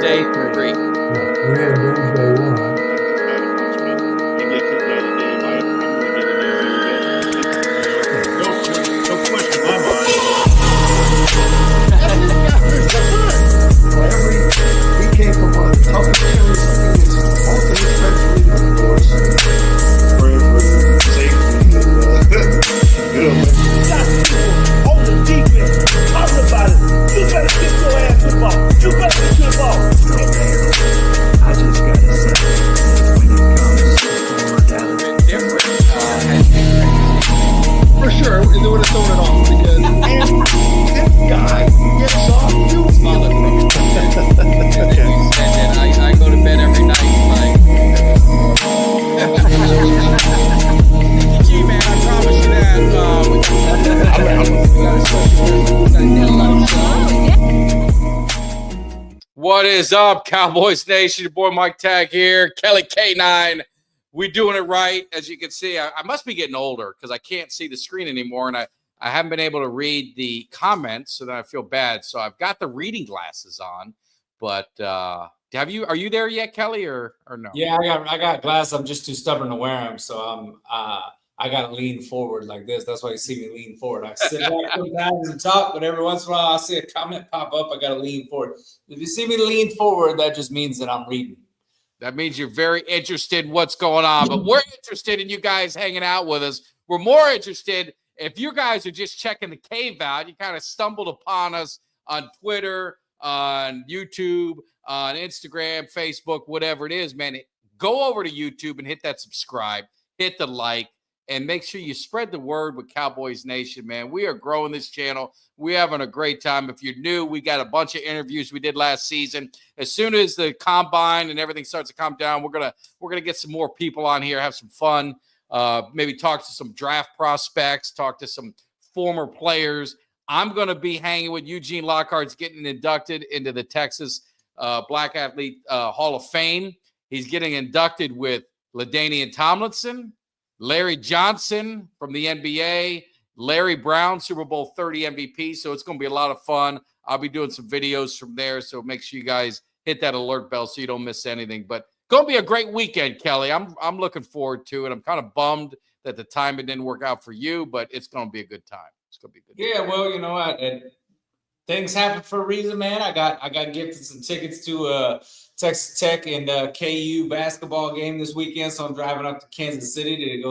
Doomsday 3. Yeah, we had Doomsday 1. No question in my mind. He came from one of the toughest areas of Phoenix, also especially in the course. For safety and on the defense, talking about it. You better get your ass the ball. You better get your ball. I just gotta say, when it comes to former Dallas, different. For sure, and they would have thrown it off because This guy gets off you. And I go to bed every night like, G man, I promise you that. What is up, Cowboys Nation? Your boy Mike Tag here, Kelly K9. We doing it right. As you can see, I must be getting older because I can't see the screen anymore, and I haven't been able to read the comments, so then I feel bad. So I've got the reading glasses on, but are you there yet, Kelly, or no? Yeah, I got glasses. I'm just too stubborn to wear them, so I got to lean forward like this. That's why you see me lean forward. I sit back sometimes and talk, but every once in a while I see a comment pop up. I got to lean forward. If you see me lean forward, that just means that I'm reading. That means you're very interested in what's going on, but we're interested in you guys hanging out with us. We're more interested if you guys are just checking the cave out. You kind of stumbled upon us on Twitter, on YouTube, on Instagram, Facebook, whatever it is, man. Go over to YouTube and hit that subscribe, hit the like, and make sure you spread the word with Cowboys Nation, man. We are growing this channel. We're having a great time. If you're new, we got a bunch of interviews we did last season. As soon as the combine and everything starts to calm down, we're gonna get some more people on here, have some fun, maybe talk to some draft prospects, talk to some former players. I'm gonna be hanging with Eugene Lockhart's getting inducted into the Texas Black Athlete Hall of Fame. He's getting inducted with LaDainian Tomlinson, Larry Johnson from the NBA, Larry Brown, Super Bowl 30 MVP. So it's going to be a lot of fun. I'll be doing some videos from there. So make sure you guys hit that alert bell so you don't miss anything. But going to be a great weekend, Kelly. I'm looking forward to it. I'm kind of bummed that the timing didn't work out for you, but it's going to be a good time. It's going to be a good time. Yeah, well, you know, things happen for a reason, man. I got gifted some tickets to Texas Tech and KU basketball game this weekend, so I'm driving up to Kansas City to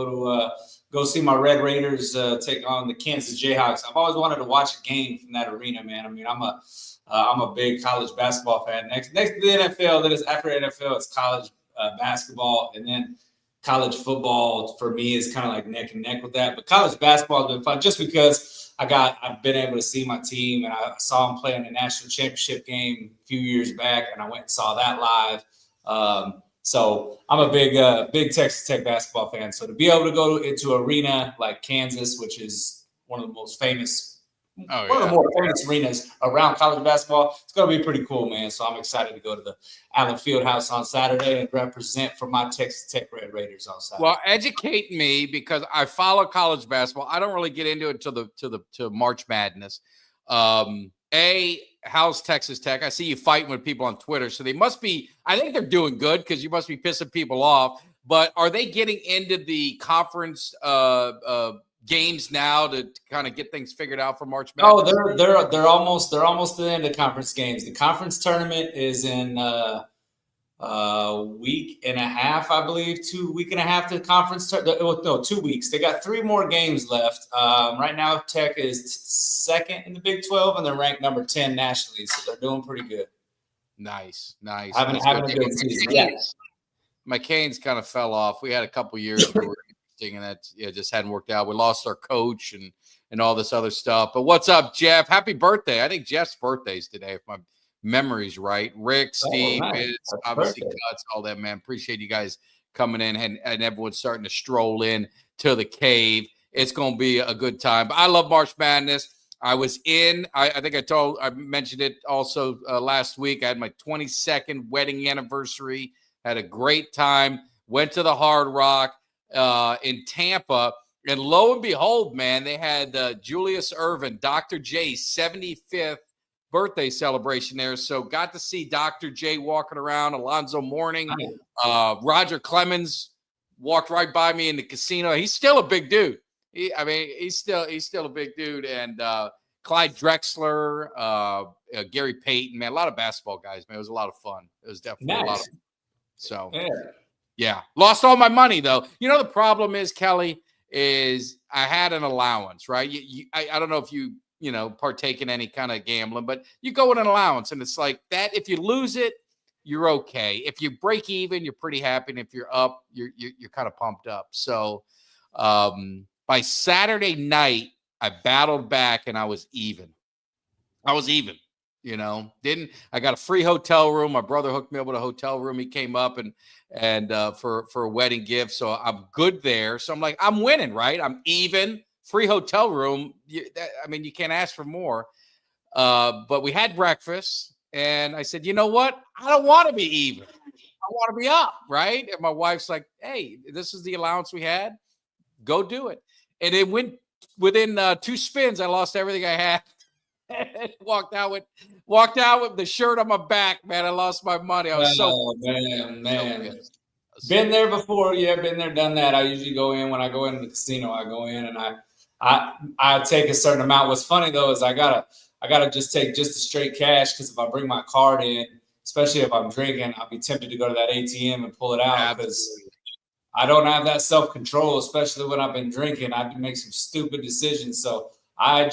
go see my Red Raiders take on the Kansas Jayhawks. I've always wanted to watch a game from that arena, man. I mean, I'm a big college basketball fan. Next to the NFL, that is after NFL, it's college basketball, and then college football for me is kind of like neck and neck with that. But college basketball has been fun just because I've been able to see my team, and I saw them play in the national championship game a few years back, and I went and saw that live. So I'm a big Texas Tech basketball fan. So to be able to go into an arena like Kansas, which is one of the most famous, one of the more famous arenas around college basketball, it's going to be pretty cool, man. So I'm excited to go to the Allen Fieldhouse on Saturday and represent for my Texas Tech Red Raiders on Saturday. Well, educate me because I follow college basketball. I don't really get into it to March Madness. How's Texas Tech? I see you fighting with people on Twitter, so they must be. I think they're doing good because you must be pissing people off. But are they getting into the conference games now to kind of get things figured out for March Madness? Oh, they're almost at the end of conference games. The conference tournament is in week and a half, I believe. 2 week and a half to the conference. 2 weeks. They got 3 more games left. Right now, Tech is second in the Big 12, and they're ranked number 10 nationally, so they're doing pretty good. Nice. Having a good season. Yeah. My Canes kind of fell off. We had a couple years where we were interesting, and that just hadn't worked out. We lost our coach and all this other stuff. But what's up, Jeff? Happy birthday. I think Jeff's birthday's today, if my memory's right. Rick, Steve, it's obviously Cuts, all that, man. Appreciate you guys coming in and everyone's starting to stroll in to the cave. It's going to be a good time. But I love March Madness. I was in, I think I mentioned it also last week. I had my 22nd wedding anniversary. Had a great time. Went to the Hard Rock in Tampa. And lo and behold, man, they had Julius Erving, Dr. J's 75th birthday celebration there. So got to see Dr. J walking around, Alonzo Mourning, Roger Clemens walked right by me in the casino. He's still a big dude. He's still a big dude. And Clyde Drexler, Gary Payton, man, a lot of basketball guys, man. It was a lot of fun. It was definitely a lot of fun. So yeah, lost all my money though. You know, the problem is, Kelly, is I had an allowance, right? I don't know if you partake in any kind of gambling, but you go with an allowance, and it's like that. If you lose it, you're okay. If you break even, you're pretty happy. And if you're up, you're kind of pumped up. So by Saturday night, I battled back and I was even. I got a free hotel room. My brother hooked me up with a hotel room. He came up and for a wedding gift. So I'm good there. So I'm like, I'm winning, right? I'm even. Free hotel room. You can't ask for more. But we had breakfast and I said, you know what? I don't want to be even. I want to be up, right? And my wife's like, hey, this is the allowance we had. Go do it. And it went within 2 spins. I lost everything I had. walked out with the shirt on my back, man. I lost my money. I was man. Been there before. Yeah, been there, done that. I usually go in when I go into the casino. I go in and I take a certain amount. What's funny though is I gotta just take just the straight cash, because if I bring my card in, especially if I'm drinking, I'll be tempted to go to that ATM and pull it out because I don't have that self-control, especially when I've been drinking. I can make some stupid decisions. So I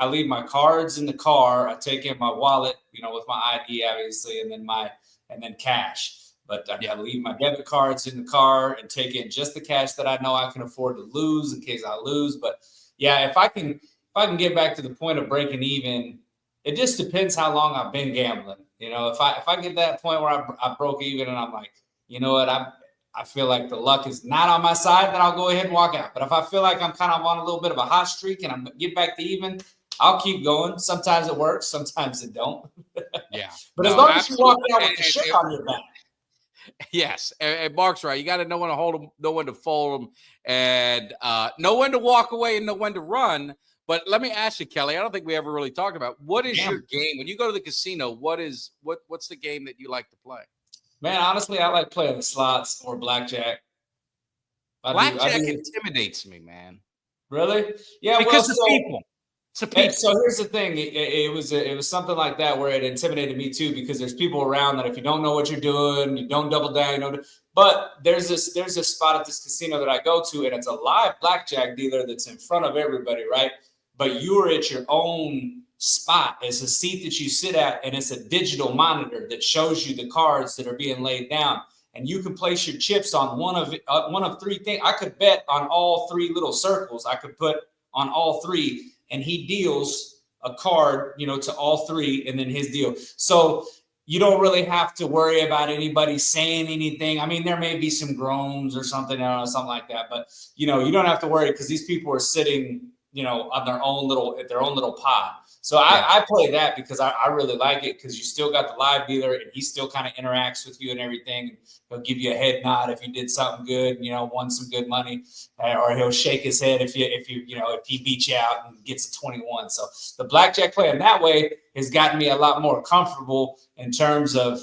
leave my cards in the car. I take in my wallet, with my ID obviously, and then cash. But I leave my debit cards in the car and take in just the cash that I know I can afford to lose in case I lose. But yeah, if I can get back to the point of breaking even, it just depends how long I've been gambling. If I get to that point where I broke even and I'm like, you know what, I feel like the luck is not on my side, then I'll go ahead and walk out. But if I feel like I'm kind of on a little bit of a hot streak and I'm get back to even, I'll keep going. Sometimes it works, sometimes it don't. Yeah. But as long as you walk out with the shit on your back. Yes, and Mark's right. You got to know when to hold them, know when to fold them, and know when to walk away and know when to run. But let me ask you, Kelly, I don't think we ever really talked about what is your game when you go to the casino. What's the game that you like to play? Man, honestly, I like playing the slots or blackjack. Blackjack intimidates me, man. Really? Yeah, because the people. So here's the thing. It was something like that where it intimidated me too, because there's people around that if you don't know what you're doing, you don't double down. But there's this spot at this casino that I go to, and it's a live blackjack dealer that's in front of everybody, right? But you're at your own spot. It's a seat that you sit at, and it's a digital monitor that shows you the cards that are being laid down, and you can place your chips on one of 3 things. I could bet on all 3 little circles. I could put on all 3, and he deals a card, to all 3, and then his deal. So you don't really have to worry about anybody saying anything. I mean, there may be some groans or something like that, but you don't have to worry because these people are sitting, on their own little pod. So I play that because I really like it, because you still got the live dealer and he still kind of interacts with you and everything. He'll give you a head nod if you did something good, won some good money, or he'll shake his head if he beats you out and gets a 21. So the blackjack playing that way has gotten me a lot more comfortable in terms of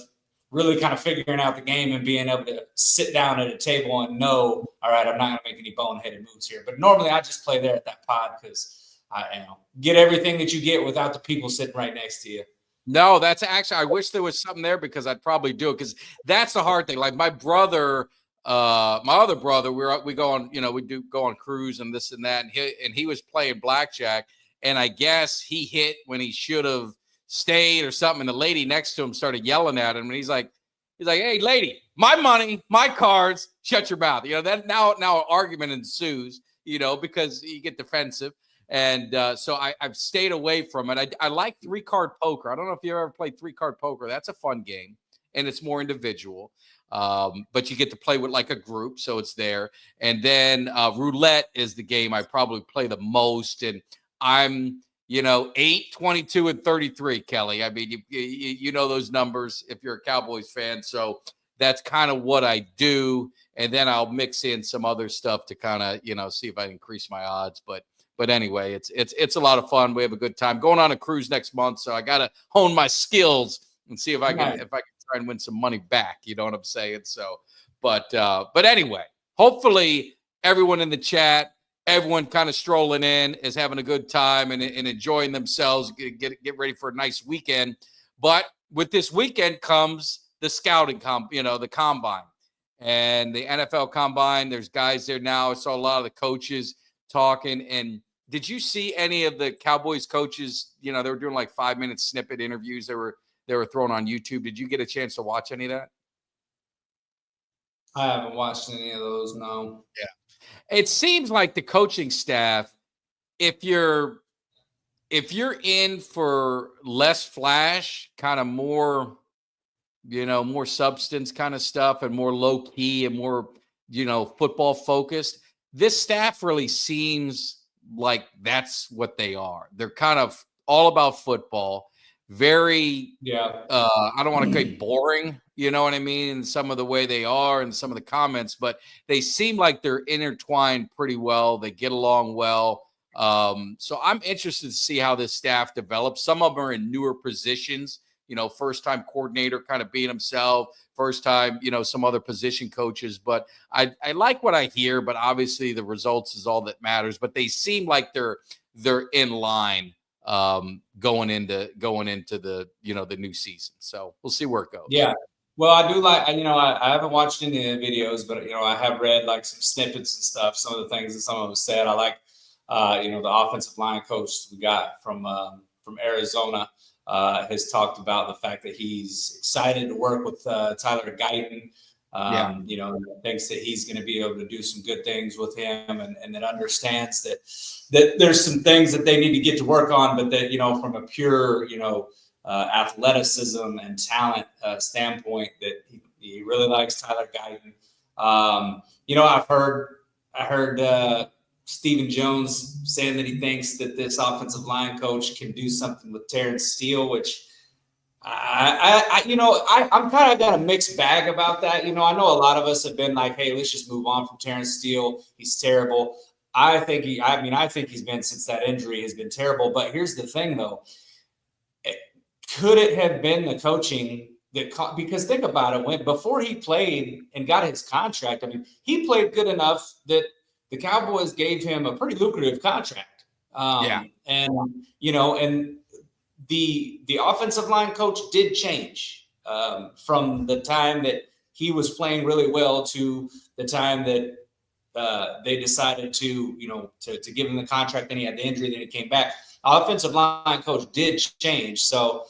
really kind of figuring out the game and being able to sit down at a table and know, all right, I'm not going to make any boneheaded moves here. But normally I just play there at that pod because I get everything that you get without the people sitting right next to you. No, that's actually, I wish there was something there because I'd probably do it, because that's the hard thing. Like my brother, my other brother, we go on, we do go on cruise and this and that, and he was playing blackjack, and I guess he hit when he should have stayed or something, and the lady next to him started yelling at him, and he's like, hey, lady, my money, my cards, shut your mouth. That now an argument ensues, because you get defensive. And so I've stayed away from it. I like 3-card poker. I don't know if you ever played 3-card poker. That's a fun game, and it's more individual. But you get to play with like a group, so it's there. And then roulette is the game I probably play the most. And I'm, 8, 22, and 33, Kelly. I mean, you know those numbers if you're a Cowboys fan. So that's kind of what I do. And then I'll mix in some other stuff to kind of, see if I increase my odds. But But anyway, it's a lot of fun. We have a good time going on a cruise next month. So I got to hone my skills and see if I can try and win some money back. You know what I'm saying? So, but anyway, hopefully everyone in the chat, everyone kind of strolling in is having a good time and enjoying themselves, get ready for a nice weekend. But with this weekend comes the scouting the combine and the NFL combine. There's guys there now. I saw a lot of the coaches talking. And did you see any of the Cowboys coaches? They were doing like 5-minute snippet interviews. They were thrown on YouTube. Did you get a chance to watch any of that? I haven't watched any of those. No. Yeah. It seems like the coaching staff, if you're in for less flash, kind of more, more substance kind of stuff and more low key and more, football focused, this staff really seems like that's what they are. They're kind of all about football. Very, I don't want to say boring, you know what I mean? And some of the way they are and some of the comments, but they seem like they're intertwined pretty well. They get along well. So I'm interested to see how this staff develops. Some of them are in newer positions, first time coordinator kind of being himself, first time, some other position coaches, but I like what I hear, but obviously the results is all that matters, but they seem like they're in line, going into the, the new season. So we'll see where it goes. Yeah. Well, I do like, I haven't watched any of the videos, but, I have read like some snippets and stuff, some of the things that some of them said. I like, the offensive line coach we got from Arizona has talked about the fact that he's excited to work with Tyler Guyton. Thinks that he's going to be able to do some good things with him, and that understands that there's some things that they need to get to work on, but that from a pure athleticism and talent standpoint, that he really likes Tyler Guyton. I heard Stephen Jones saying that he thinks that this offensive line coach can do something with Terrence Steele, which I'm kind of got a mixed bag about that. I know a lot of us have been like, hey, let's just move on from Terrence Steele. He's terrible. I think he's been, since that injury, has been terrible. But here's the thing, though. Could it have been the coaching because think about it, before he played and got his contract, he played good enough that the Cowboys gave him a pretty lucrative contract. And the offensive line coach did change from the time that he was playing really well to the time that they decided to give him the contract. Then he had the injury, then he came back. Offensive line coach did change. So,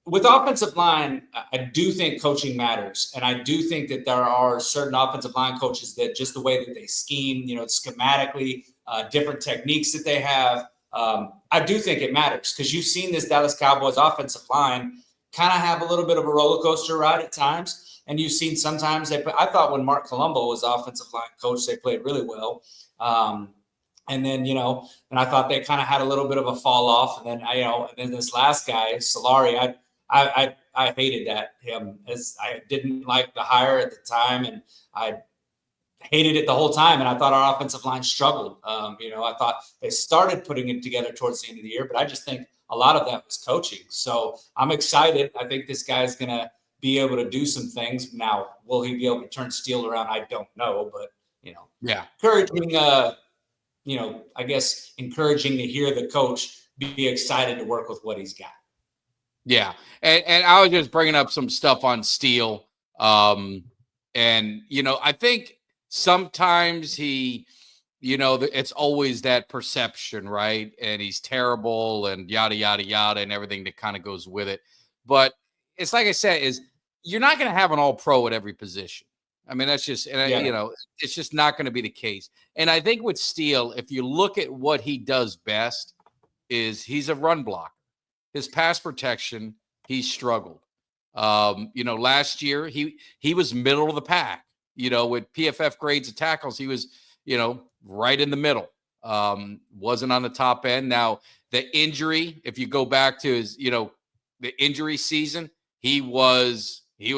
with offensive line, I do think coaching matters. And I do think that there are certain offensive line coaches that just the way that they scheme, schematically, different techniques that they have, I do think it matters, because you've seen this Dallas Cowboys offensive line kind of have a little bit of a roller coaster ride at times. And you've seen sometimes I thought when Mark Colombo was offensive line coach, they played really well. And then, and I thought they kind of had a little bit of a fall off. And then, and then this last guy, Solari, I hated him. I didn't like the hire at the time, and I hated it the whole time. And I thought our offensive line struggled. I thought they started putting it together towards the end of the year, but I just think a lot of that was coaching. So I'm excited. I think this guy's going to be able to do some things. Now, will he be able to turn Steele around? I don't know, but, encouraging, I guess encouraging to hear the coach be excited to work with what he's got. Yeah. And I was just bringing up some stuff on Steele. I think sometimes he, it's always that perception, right? And he's terrible and yada, yada, yada, and everything that kind of goes with it. But it's like I said, you're not going to have an all-pro at every position. That's just, it's just not going to be the case. And I think with Steele, if you look at what he does best, is he's a run blocker. His pass protection, he struggled. Last year he was middle of the pack. With PFF grades of tackles, he was, right in the middle. Wasn't on the top end. Now the injury, if you go back to his, the injury season, he was a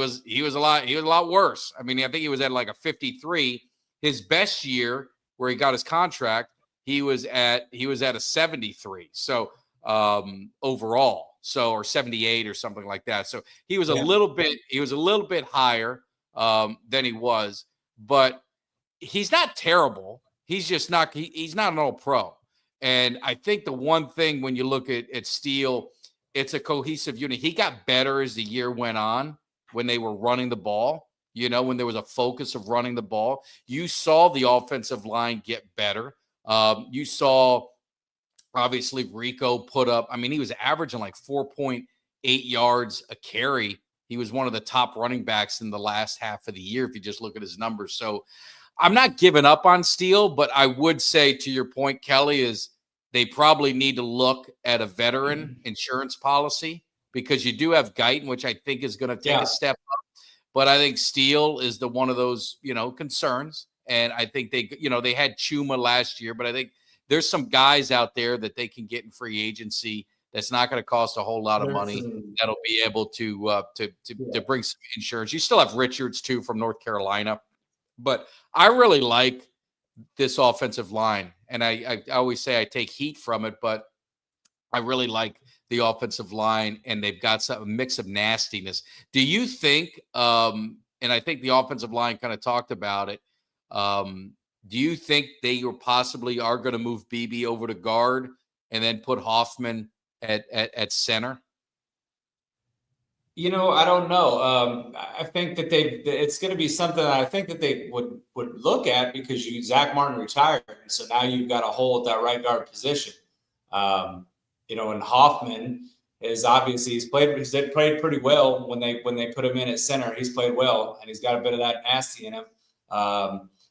lot worse. I think he was at like a 53. His best year where he got his contract, he was at a 73. So overall, or 78 or something like that. So he was a little bit higher than he was, but he's not terrible. He's just not he's not an all-pro. And I think the one thing when you look at Steele, it's a cohesive unit. He got better as the year went on when they were running the ball, when there was a focus of running the ball. You saw the offensive line get better. You saw, obviously, Rico put up, he was averaging like 4.8 yards a carry. He was one of the top running backs in the last half of the year if you just look at his numbers. So I'm not giving up on Steele, but I would say, to your point, Kelly, is they probably need to look at a veteran insurance policy, because you do have Guyton, which I think is going to take a step up. But I think Steele is one of those, concerns. And I think they had Chuma last year, but I think there's some guys out there that they can get in free agency that's not going to cost a whole lot of money, that'll be able to bring some insurance. You still have Richards, too, from North Carolina. But I really like this offensive line. And I always say I take heat from it, but I really like the offensive line, and they've got a mix of nastiness. Do you think, and I think the offensive line kind of talked about it, do you think they possibly are going to move BB over to guard and then put Hoffman at center? I don't know. I think that it's going to be something that I think that they would look at, because Zach Martin retired, and so now you've got a hole at that right guard position. And Hoffman is obviously he's played pretty well when they put him in at center. He's played well, and he's got a bit of that nasty in him.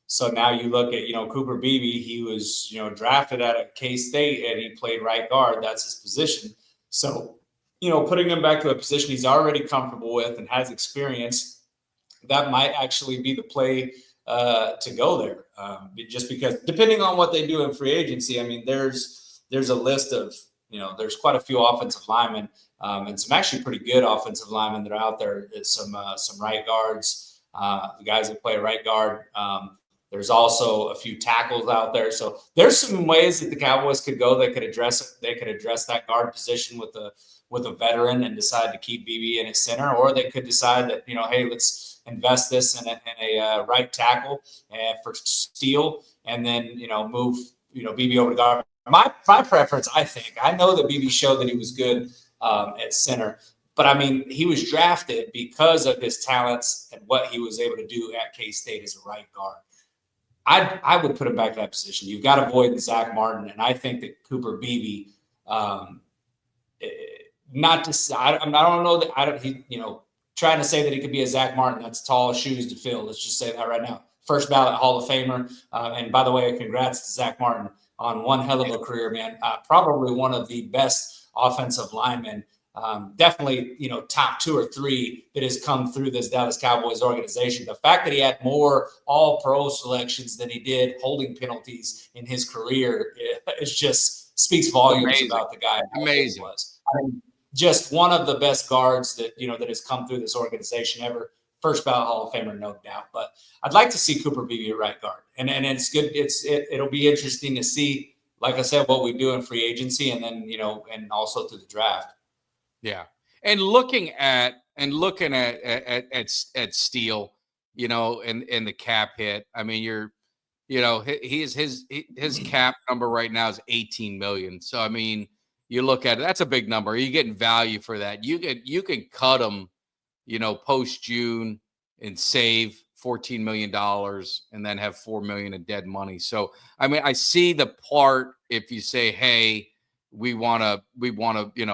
So now you look at Cooper Beebe. He was drafted out of K-State, and he played right guard. That's his position. So putting him back to a position he's already comfortable with and has experience, that might actually be the play to go there. Just because, depending on what they do in free agency, there's a list of, there's quite a few offensive linemen and some actually pretty good offensive linemen that are out there. Some right guards, the guys that play right guard. There's also a few tackles out there. So there's some ways that the Cowboys could go. They could address that guard position with a veteran and decide to keep BB in at center, or they could decide that, hey, let's invest this in a right tackle for Steele, and then, move, BB over to guard. My preference, I know that BB showed that he was good at center, but he was drafted because of his talents and what he was able to do at K-State as a right guard. I would put him back to that position. You've got to avoid Zach Martin, and I think that Cooper Beebe, not to say, I don't know that trying to say that he could be a Zach Martin, that's tall shoes to fill. Let's just say that right now. First ballot Hall of Famer. And by the way, congrats to Zach Martin on one hell of a career, man. Probably one of the best offensive linemen. Definitely, top 2 or 3 that has come through this Dallas Cowboys organization. The fact that he had more all-pro selections than he did holding penalties in his career, it just speaks volumes about the guy. Amazing. Was. Just one of the best guards that has come through this organization ever. First ballot Hall of Famer, no doubt. But I'd like to see Cooper Beebe at right guard, and it's good. It'll be interesting to see, like I said, what we do in free agency, and then and also through the draft. Yeah, and looking at Steele, and the cap hit. His cap number right now is $18 million. So you look at it, that's a big number. Are you getting value for that? You can cut him, post June and save $14 million and then have $4 million in dead money. So I see the part if you say, hey, we want to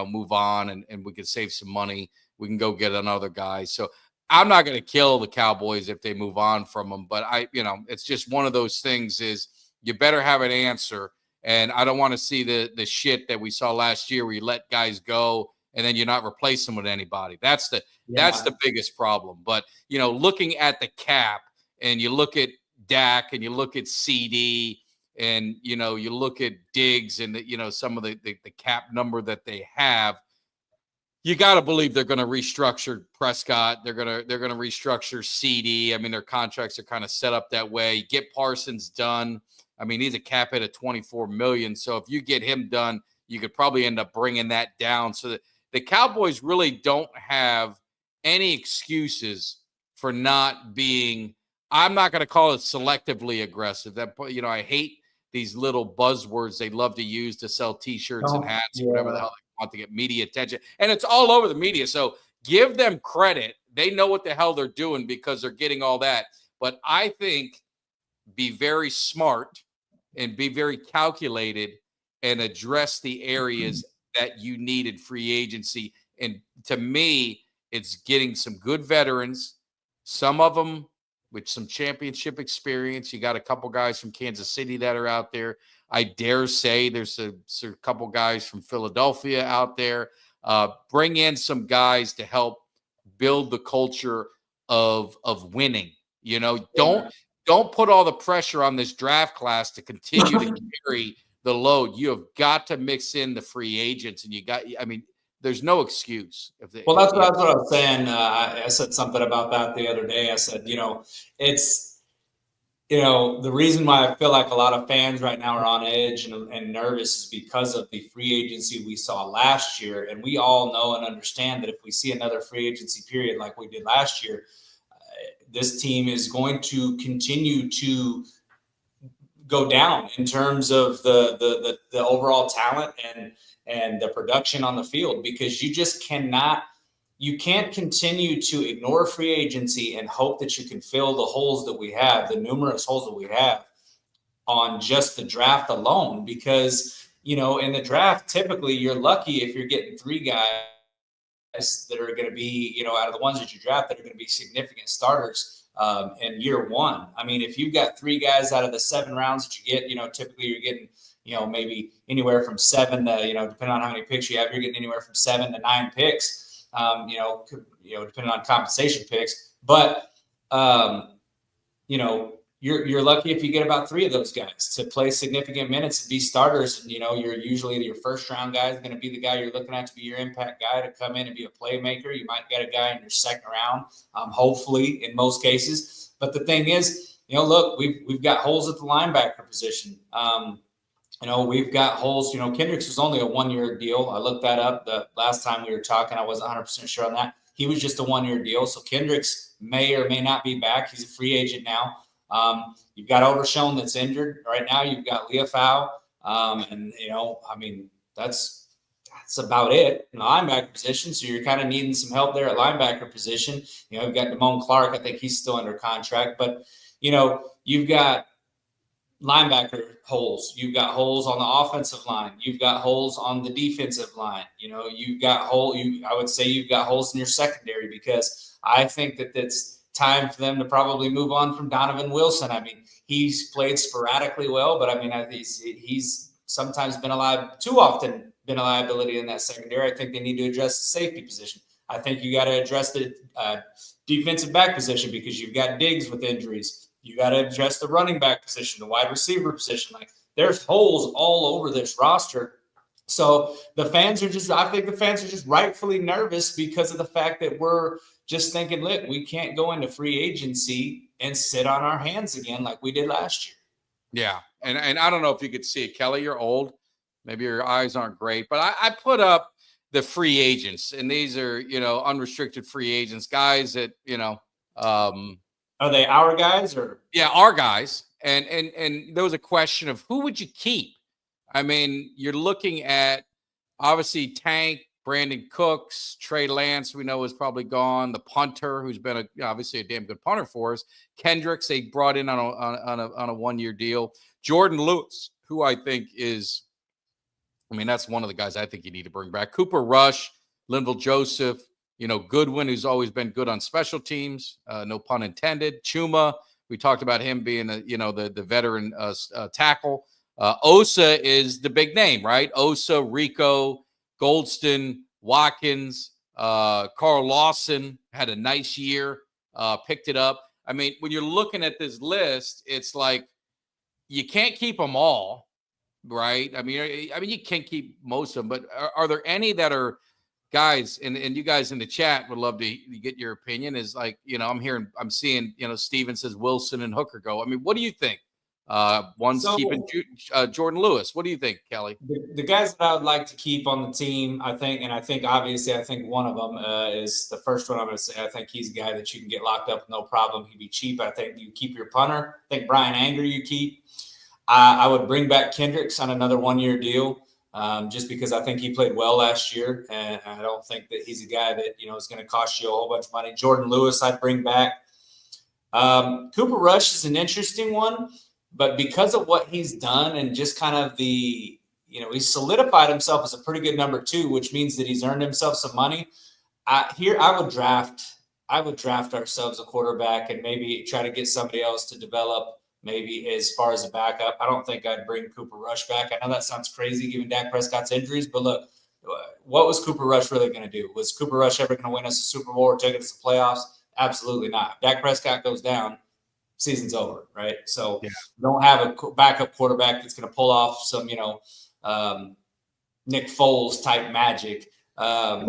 move on and we can save some money. We can go get another guy. So I'm not going to kill the Cowboys if they move on from them, but it's just one of those things is you better have an answer. And I don't want to see the shit that we saw last year where you let guys go and then you're not replacing them with anybody. That's the biggest problem. But, looking at the cap and you look at Dak and you look at CD and, you look at Diggs and, some of the cap number that they have, you got to believe they're going to restructure Prescott. They're going to restructure CD. Their contracts are kind of set up that way. Get Parsons done. I mean, he's a cap hit of $24 million. So if you get him done, you could probably end up bringing that down. So that the Cowboys really don't have any excuses for not being, I'm not going to call it selectively aggressive. That, you know, I hate these little buzzwords they love to use to sell T-shirts and hats, whatever the hell they want to get media attention. And it's all over the media. So give them credit. They know what the hell they're doing because they're getting all that. But I think be very smart and be very calculated and address the areas that you needed free agency. And to me, it's getting some good veterans, some of them with some championship experience. You got a couple guys from Kansas City that are out there. I dare say there's a couple guys from Philadelphia out there. Bring in some guys to help build the culture of winning. You know, don't put all the pressure on this draft class to continue to carry the load. You have got to mix in the free agents, and I mean, there's no excuse. That's what I was saying. I said something about that the other day. I said, you know, it's, you know, the reason why I feel like a lot of fans right now are on edge and nervous is because of the free agency we saw last year. And we all know and understand that if we see another free agency period like we did last year, this team is going to continue to go down in terms of the overall talent and the production on the field, because you just can't continue to ignore free agency and hope that you can fill the holes that we have, the numerous holes that we have on just the draft alone. Because, you know, in the draft, typically you're lucky if you're getting 3 guys that are going to be, you know, out of the ones that you draft that are going to be significant starters in year 1. I mean, if you've got 3 guys out of the 7 rounds that you get, you know, typically you're getting, you know, maybe anywhere from 7 to, you know, depending on how many picks you have, you're getting anywhere from 7 to 9 picks, you know, depending on compensation picks. But, you know, you're lucky if you get about 3 of those guys to play significant minutes and be starters. And, you know, you're usually your first round guy is going to be the guy you're looking at to be your impact guy to come in and be a playmaker. You might get a guy in your second round, hopefully in most cases. But the thing is, you know, look, we've got holes at the linebacker position. You know, we've got holes. You know, Kendricks was only a 1-year deal. I looked that up the last time we were talking. I wasn't 100% sure on that. He was just a 1-year deal. So Kendricks may or may not be back. He's a free agent now. You've got Overshown that's injured right now. You've got Leafau. And, you know, I mean, that's about it in the linebacker position. So you're kind of needing some help there at linebacker position. You know, you've got Damone Clark. I think he's still under contract. But, you know, you've got linebacker holes. You've got holes on the offensive line. You've got holes on the defensive line. You know, you've got I would say you've got holes in your secondary, because I think that it's time for them to probably move on from Donovan Wilson. I mean, he's played sporadically well, but I mean, he's sometimes too often been a liability in that secondary. I think they need to address the safety position. I think you got to address the defensive back position, because you've got Diggs with injuries. You got to address the running back position, the wide receiver position. Like, there's holes all over this roster. So I think the fans are just rightfully nervous because of the fact that we're just thinking, look, we can't go into free agency and sit on our hands again like we did last year. Yeah. And I don't know if you could see it. Kelly, you're old. Maybe your eyes aren't great, but I put up the free agents, and these are, you know, unrestricted free agents, guys that, you know, are they our guys or? Yeah, our guys. And there was a question of who would you keep? I mean, you're looking at obviously Tank, Brandon Cooks, Trey Lance, we know is probably gone. The punter, who's been obviously a damn good punter for us. Kendricks, they brought in on a 1-year deal. Jordan Lewis, who I think is, I mean, that's one of the guys I think you need to bring back. Cooper Rush, Linval Joseph, you know, Goodwin, who's always been good on special teams, no pun intended. Chuma, we talked about him being the veteran tackle. Osa is the big name, right? Osa, Rico, Goldston, Watkins, Carl Lawson had a nice year, picked it up. I mean, when you're looking at this list, it's like you can't keep them all, right? I mean, you can keep most of them, but are there any that are guys, and you guys in the chat would love to get your opinion, is like, you know, I'm seeing, you know, Steven says Wilson and Hooker go. I mean, what do you think? One's So- keeping Jordan Lewis. What do you think, Kelly? The guys that I would like to keep on the team, I think obviously one of them is the first one I'm going to say. I think he's a guy that you can get locked up with no problem. He'd be cheap. I think you keep your punter. I think Brian Anger you keep. I would bring back Kendricks on another 1-year deal, just because I think he played well last year, and I don't think that he's a guy that is going to cost you a whole bunch of money. Jordan Lewis I'd bring back. Cooper Rush is an interesting one. But because of what he's done and just kind of he's solidified himself as a pretty good number 2, which means that he's earned himself some money. I would draft ourselves a quarterback and maybe try to get somebody else to develop maybe as far as a backup. I don't think I'd bring Cooper Rush back. I know that sounds crazy given Dak Prescott's injuries, but look, what was Cooper Rush really going to do? Was Cooper Rush ever going to win us a Super Bowl or take us to the playoffs? Absolutely not. If Dak Prescott goes down, season's over, right? So you don't have a backup quarterback that's going to pull off some, Nick Foles type magic. Let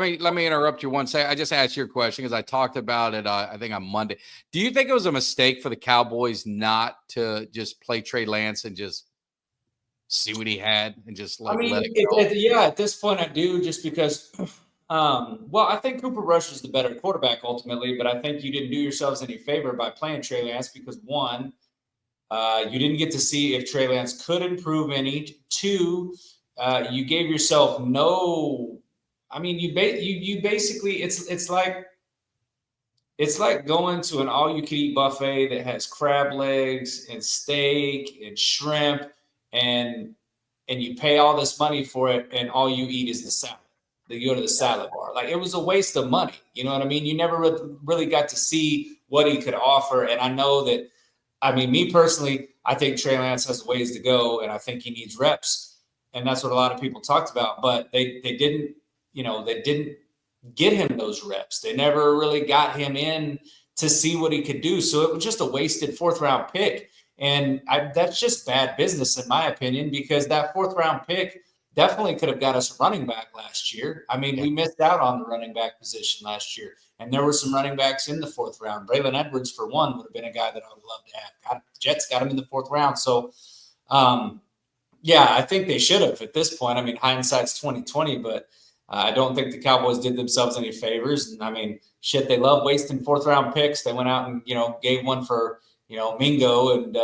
me interrupt you one second. I just asked your question because I talked about it, I think on Monday. Do you think it was a mistake for the Cowboys not to just play Trey Lance and just see what he had and just let it go? At this point I do, just because I think Cooper Rush is the better quarterback ultimately, but I think you didn't do yourselves any favor by playing Trey Lance because, one, you didn't get to see if Trey Lance could improve any. 2, you gave yourself you basically it's like going to an all-you-can-eat buffet that has crab legs and steak and shrimp, and you pay all this money for it, and all you eat is the salad. You go to the salad bar. Like, it was a waste of money. You know what I mean? You never really got to see what he could offer. And I know that, me personally, I think Trey Lance has ways to go, and I think he needs reps. And that's what a lot of people talked about. But they didn't get him those reps. They never really got him in to see what he could do. So it was just a wasted 4th-round pick. And that's just bad business, in my opinion, because that 4th-round pick definitely could have got us a running back last year. We missed out on the running back position last year. And there were some running backs in the 4th round. Braylon Edwards, for one, would have been a guy that I would love to have. The Jets got him in the 4th round. So, I think they should have at this point. Hindsight's 20/20, but I don't think the Cowboys did themselves any favors. And they love wasting 4th-round picks. They went out and, gave one for, Mingo. And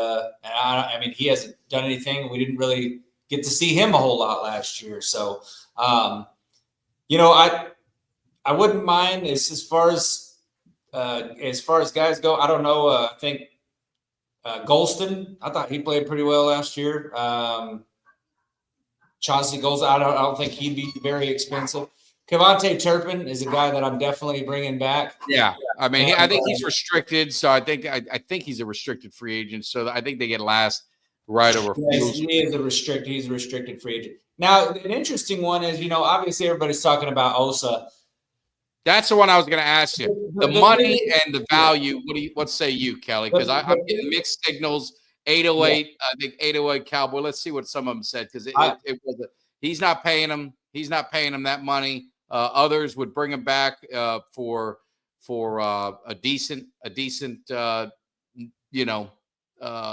he hasn't done anything. We didn't really get to see him a whole lot last year. So, I wouldn't mind as far as guys go. I don't know. I think Golston, I thought he played pretty well last year. Chauncey Golston, I don't think he'd be very expensive. Kevontae Turpin is a guy that I'm definitely bringing back. Yeah, I think he's restricted, so I think he's a restricted free agent. So I think they get last right over. Yes, he's a restricted free agent. Now, an interesting one is, obviously everybody's talking about Osa. That's the one I was going to ask you. The money and the value. What say you, Kelly? Because I'm getting mixed signals. 808, I think 808 Cowboy. Let's see what some of them said, because it was he's not paying him. He's not paying him that money. Others would bring him back for a decent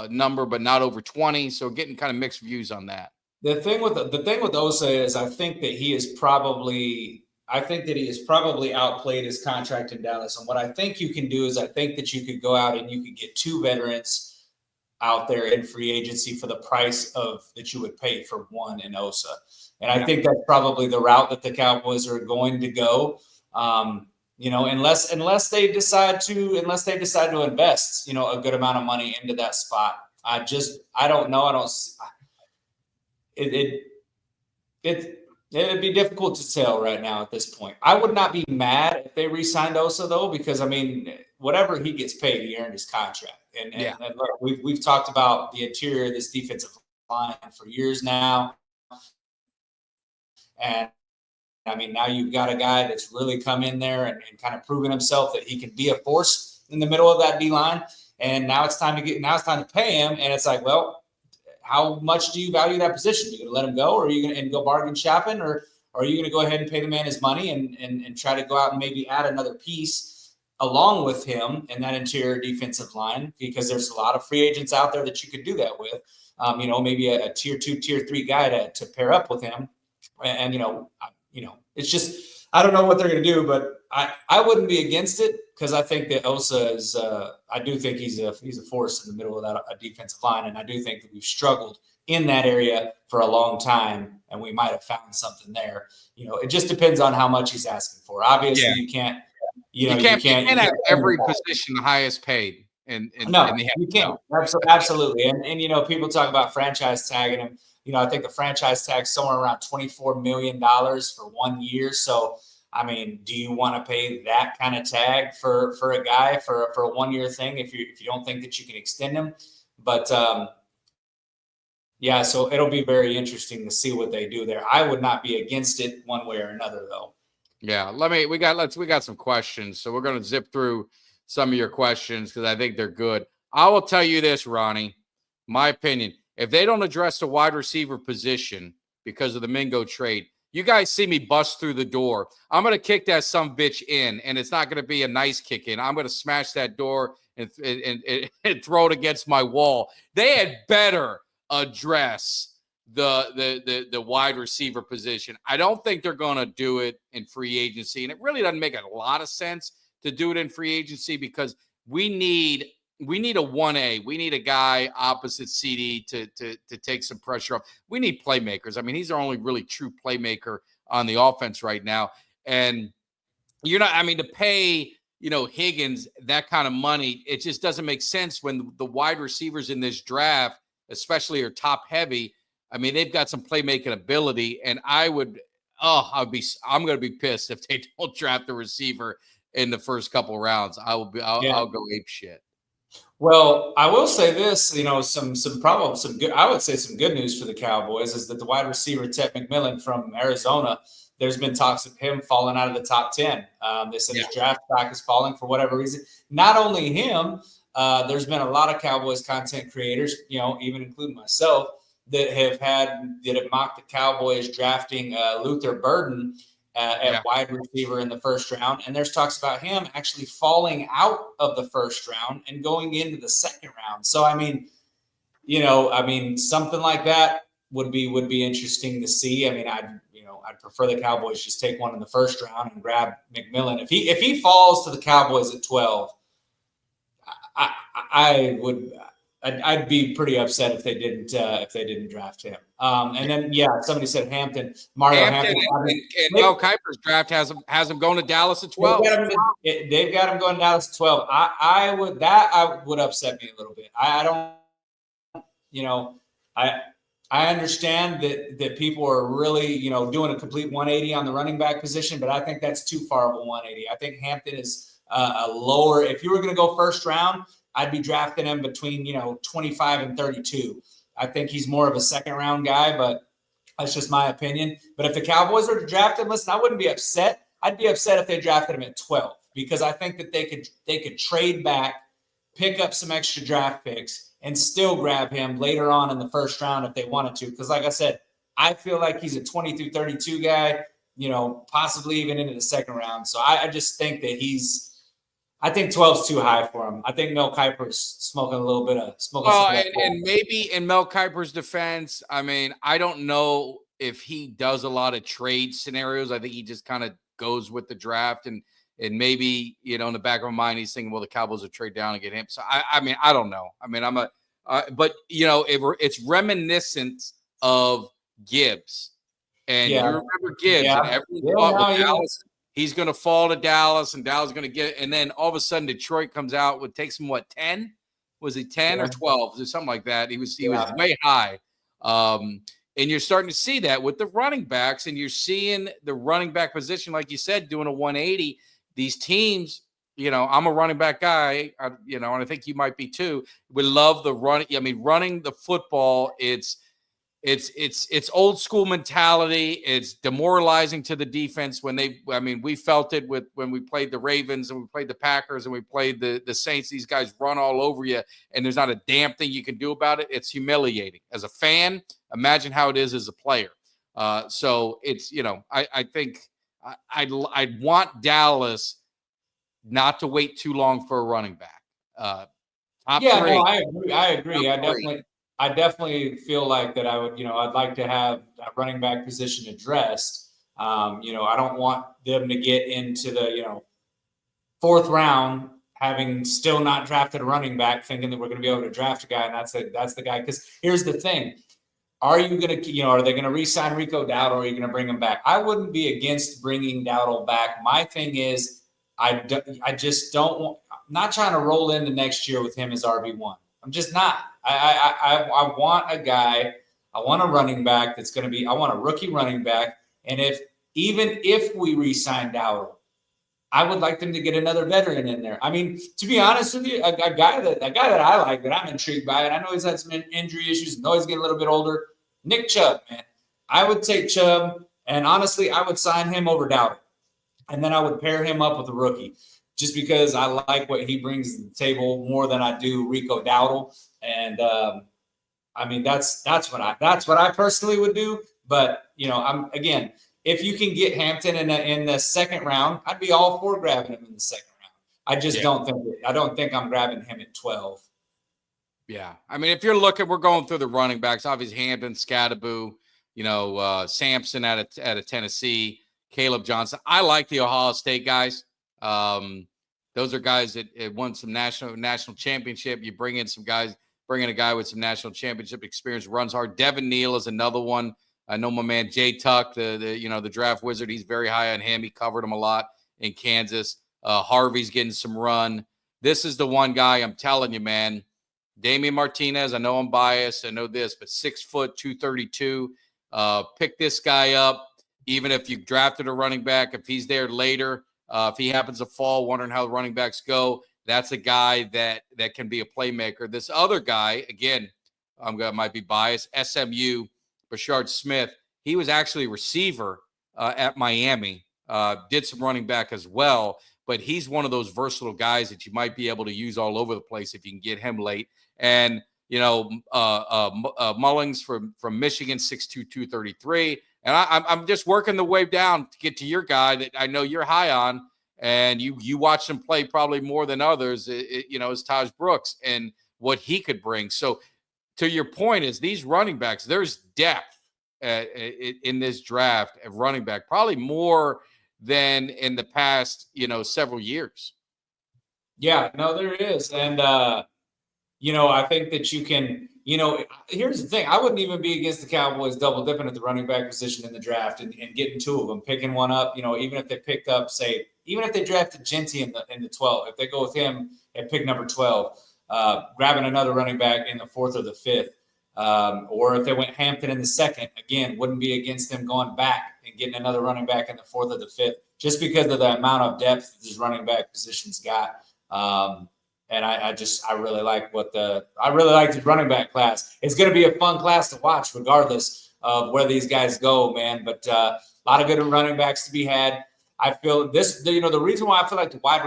number, but not over 20. So getting kind of mixed views on that. The thing with Osa is I think that he has probably outplayed his contract in Dallas. And what I think you can do is I think that you could go out and you could get 2 veterans out there in free agency for the price that you would pay for one in Osa. And I think that's probably the route that the Cowboys are going to go. Unless they decide to invest, a good amount of money into that spot. I don't know. It'd be difficult to tell right now at this point. I would not be mad if they re-signed Osa though, because whatever he gets paid, he earned his contract. And look, we've talked about the interior of this defensive line for years now. And now you've got a guy that's really come in there and kind of proven himself that he can be a force in the middle of that D line. And now it's time to pay him. And it's like, well, how much do you value that position? Are you going to let him go, or are you going to go bargain shopping, or are you going to go ahead and pay the man his money and try to go out and maybe add another piece along with him in that interior defensive line, because there's a lot of free agents out there that you could do that with. Maybe a tier 2, tier 3 guy to pair up with him. And it's just, I don't know what they're going to do, but I wouldn't be against it, because I think that Osa is, I do think he's a force in the middle of that defensive line. And I do think that we've struggled in that area for a long time, and we might have found something there. It just depends on how much he's asking for. Obviously, you can't, you can't have every position the highest paid. No, you can't. Absolutely. And people talk about franchise tagging him. I think the franchise tag's somewhere around $24 million for 1 year. So, I mean, do you want to pay that kind of tag for a guy for a 1 year thing if you don't think that you can extend him? But yeah, so it'll be very interesting to see what they do there. I would not be against it one way or another, though. Yeah, we got some questions, so we're going to zip through some of your questions because I think they're good. I will tell you this, Ronnie, my opinion. If they don't address the wide receiver position because of the Mingo trade, you guys see me bust through the door. I'm going to kick that some bitch in, and it's not going to be a nice kick in. I'm going to smash that door and throw it against my wall. They had better address the wide receiver position. I don't think they're going to do it in free agency, and it really doesn't make a lot of sense to do it in free agency because we need a 1A. We need a guy opposite CD to take some pressure off. We need playmakers. I mean, he's our only really true playmaker on the offense right now. And to pay, Higgins that kind of money, it just doesn't make sense when the wide receivers in this draft, especially, are top heavy. I mean, they've got some playmaking ability, and I'm going to be pissed if they don't draft a receiver in the first couple rounds. I'll go ape shit. Well, I will say this, some good, I would say some good news for the Cowboys is that the wide receiver, Ted McMillan from Arizona, there's been talks of him falling out of the top 10. They said his draft stock is falling for whatever reason. Not only him, there's been a lot of Cowboys content creators, even including myself, that have mocked the Cowboys drafting Luther Burden at wide receiver in the first round. And there's talks about him actually falling out of the first round and going into the second round. So, something like that would be interesting to see. I mean, I'd prefer the Cowboys just take one in the first round and grab McMillan. If he falls to the Cowboys at 12, I'd be pretty upset if they didn't draft him. And then somebody said Hampton, Mario Hampton. And Mel Kiper's draft has him going to Dallas at 12. They've got him going to Dallas at 12. I would upset me a little bit. I understand that people are really doing a complete 180 on the running back position, but I think that's too far of a 180. I think Hampton is a lower. If you were going to go first round, I'd be drafting him between 25 and 32. I think he's more of a second round guy, but that's just my opinion. But if the Cowboys were to draft him, listen, I wouldn't be upset. I'd be upset if they drafted him at 12 because I think that they could trade back, pick up some extra draft picks, and still grab him later on in the first round if they wanted to. Because like I said, I feel like he's a 20 through 32 guy, possibly even into the second round. So I just think that I think 12 is too high for him. I think Mel Kiper's smoking a little bit of smoke. And maybe in Mel Kiper's defense, I mean, I don't know if he does a lot of trade scenarios. I think he just kind of goes with the draft and maybe, in the back of my mind, he's thinking, well, the Cowboys will trade down and get him. So I don't know. I mean, but it's reminiscent of Gibbs, and you remember Gibbs, and everyone thought with Dallas, he's going to fall to Dallas, and Dallas is going to get it. And then all of a sudden, Detroit comes out with takes him 10? Was he 10 or 12 or something like that? He was way high. And you're starting to see that with the running backs, and you're seeing the running back position, like you said, doing a 180. These teams, I'm a running back guy, and I think you might be too. We love the run. I mean, running the football, it's old school mentality. It's demoralizing to the defense we felt it when we played the Ravens and we played the Packers and we played the Saints. These guys run all over you and there's not a damn thing you can do about it. It's humiliating. As a fan, imagine how it is as a player. So it's, I think I'd want Dallas not to wait too long for a running back. Top Yeah, three. no, I agree. I agree. Top three. I definitely feel like that I would, I'd like to have that running back position addressed. I don't want them to get into the, fourth round, having still not drafted a running back, thinking that we're going to be able to draft a guy, and that's the guy. Because here's the thing: are you going to, are they going to re-sign Rico Dowdle, or are you going to bring him back? I wouldn't be against bringing Dowdle back. My thing is, I just don't want. I'm not trying to roll into next year with him as RB1. I'm just not. I want a guy. I want a running back that's going to be. I want a rookie running back, and even if we re-sign Dowdle, I would like them to get another veteran in there. I mean, to be honest with you, a guy that I like, that I'm intrigued by, and I know he's had some injury issues, know he's getting a little bit older. Nick Chubb, man. I would take Chubb, and honestly, I would sign him over Dowdle. And then I would pair him up with a rookie, just because I like what he brings to the table more than I do Rico Dowdle. And I mean, that's what I personally would do. But if you can get Hampton in the second round, I'd be all for grabbing him in the second round. I just don't think I'm grabbing him at 12. Yeah. I mean, if you're looking, we're going through the running backs, obviously Hampton, Scadaboo, Sampson out of Tennessee, Caleb Johnson. I like the Ohio State guys. Those are guys that won some national championship. You bring in a guy with some national championship experience, runs hard. Devin Neal is another one. I know my man Jay Tuck, the draft wizard. He's very high on him. He covered him a lot in Kansas. Harvey's getting some run. This is the one guy I'm telling you, man. Damian Martinez. I know I'm biased. I know this, but 6 foot 232. Pick this guy up. Even if you drafted a running back, if he's there later, if he happens to fall, wondering how the running backs go, that's a guy that can be a playmaker. This other guy, again, might be biased. SMU. Bashard Smith, he was actually a receiver at Miami, did some running back as well, but he's one of those versatile guys that you might be able to use all over the place if you can get him late. And, Mullings from Michigan, 6'2", 233. And I'm just working the way down to get to your guy that I know you're high on, and you watch him play probably more than others, is Taj Brooks and what he could bring. So, to your point is these running backs, there's depth in this draft of running back, probably more than in the past, several years. Yeah, no, there is. And, I think that you can, here's the thing. I wouldn't even be against the Cowboys double dipping at the running back position in the draft and getting two of them, picking one up, even if they picked up, even if they drafted Genty in the 12, if they go with him at pick number 12, grabbing another running back in the 4th or the 5th, or if they went Hampton in the 2nd, again, wouldn't be against them going back and getting another running back in the 4th or the 5th, just because of the amount of depth that this running back position's got. And I really like this running back class. It's going to be a fun class to watch, regardless of where these guys go, man. But a lot of good running backs to be had. I feel the reason why I feel like the wide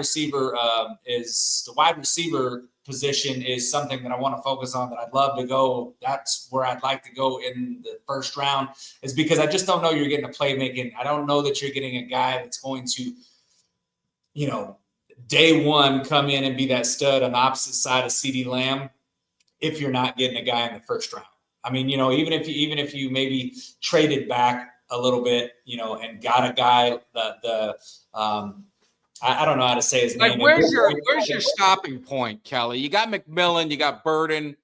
receiver position is something that I want to focus on, that I'd love to go. That's where I'd like to go in the first round, is because I just don't know you're getting a playmaking. I don't know that you're getting a guy that's going to, day one come in and be that stud on the opposite side of CeeDee Lamb if you're not getting a guy in the first round. I mean, even if you maybe traded back a little bit, and got a guy I don't know how to say his name. Where's your stopping point, Kelly? You got McMillan, you got Burden,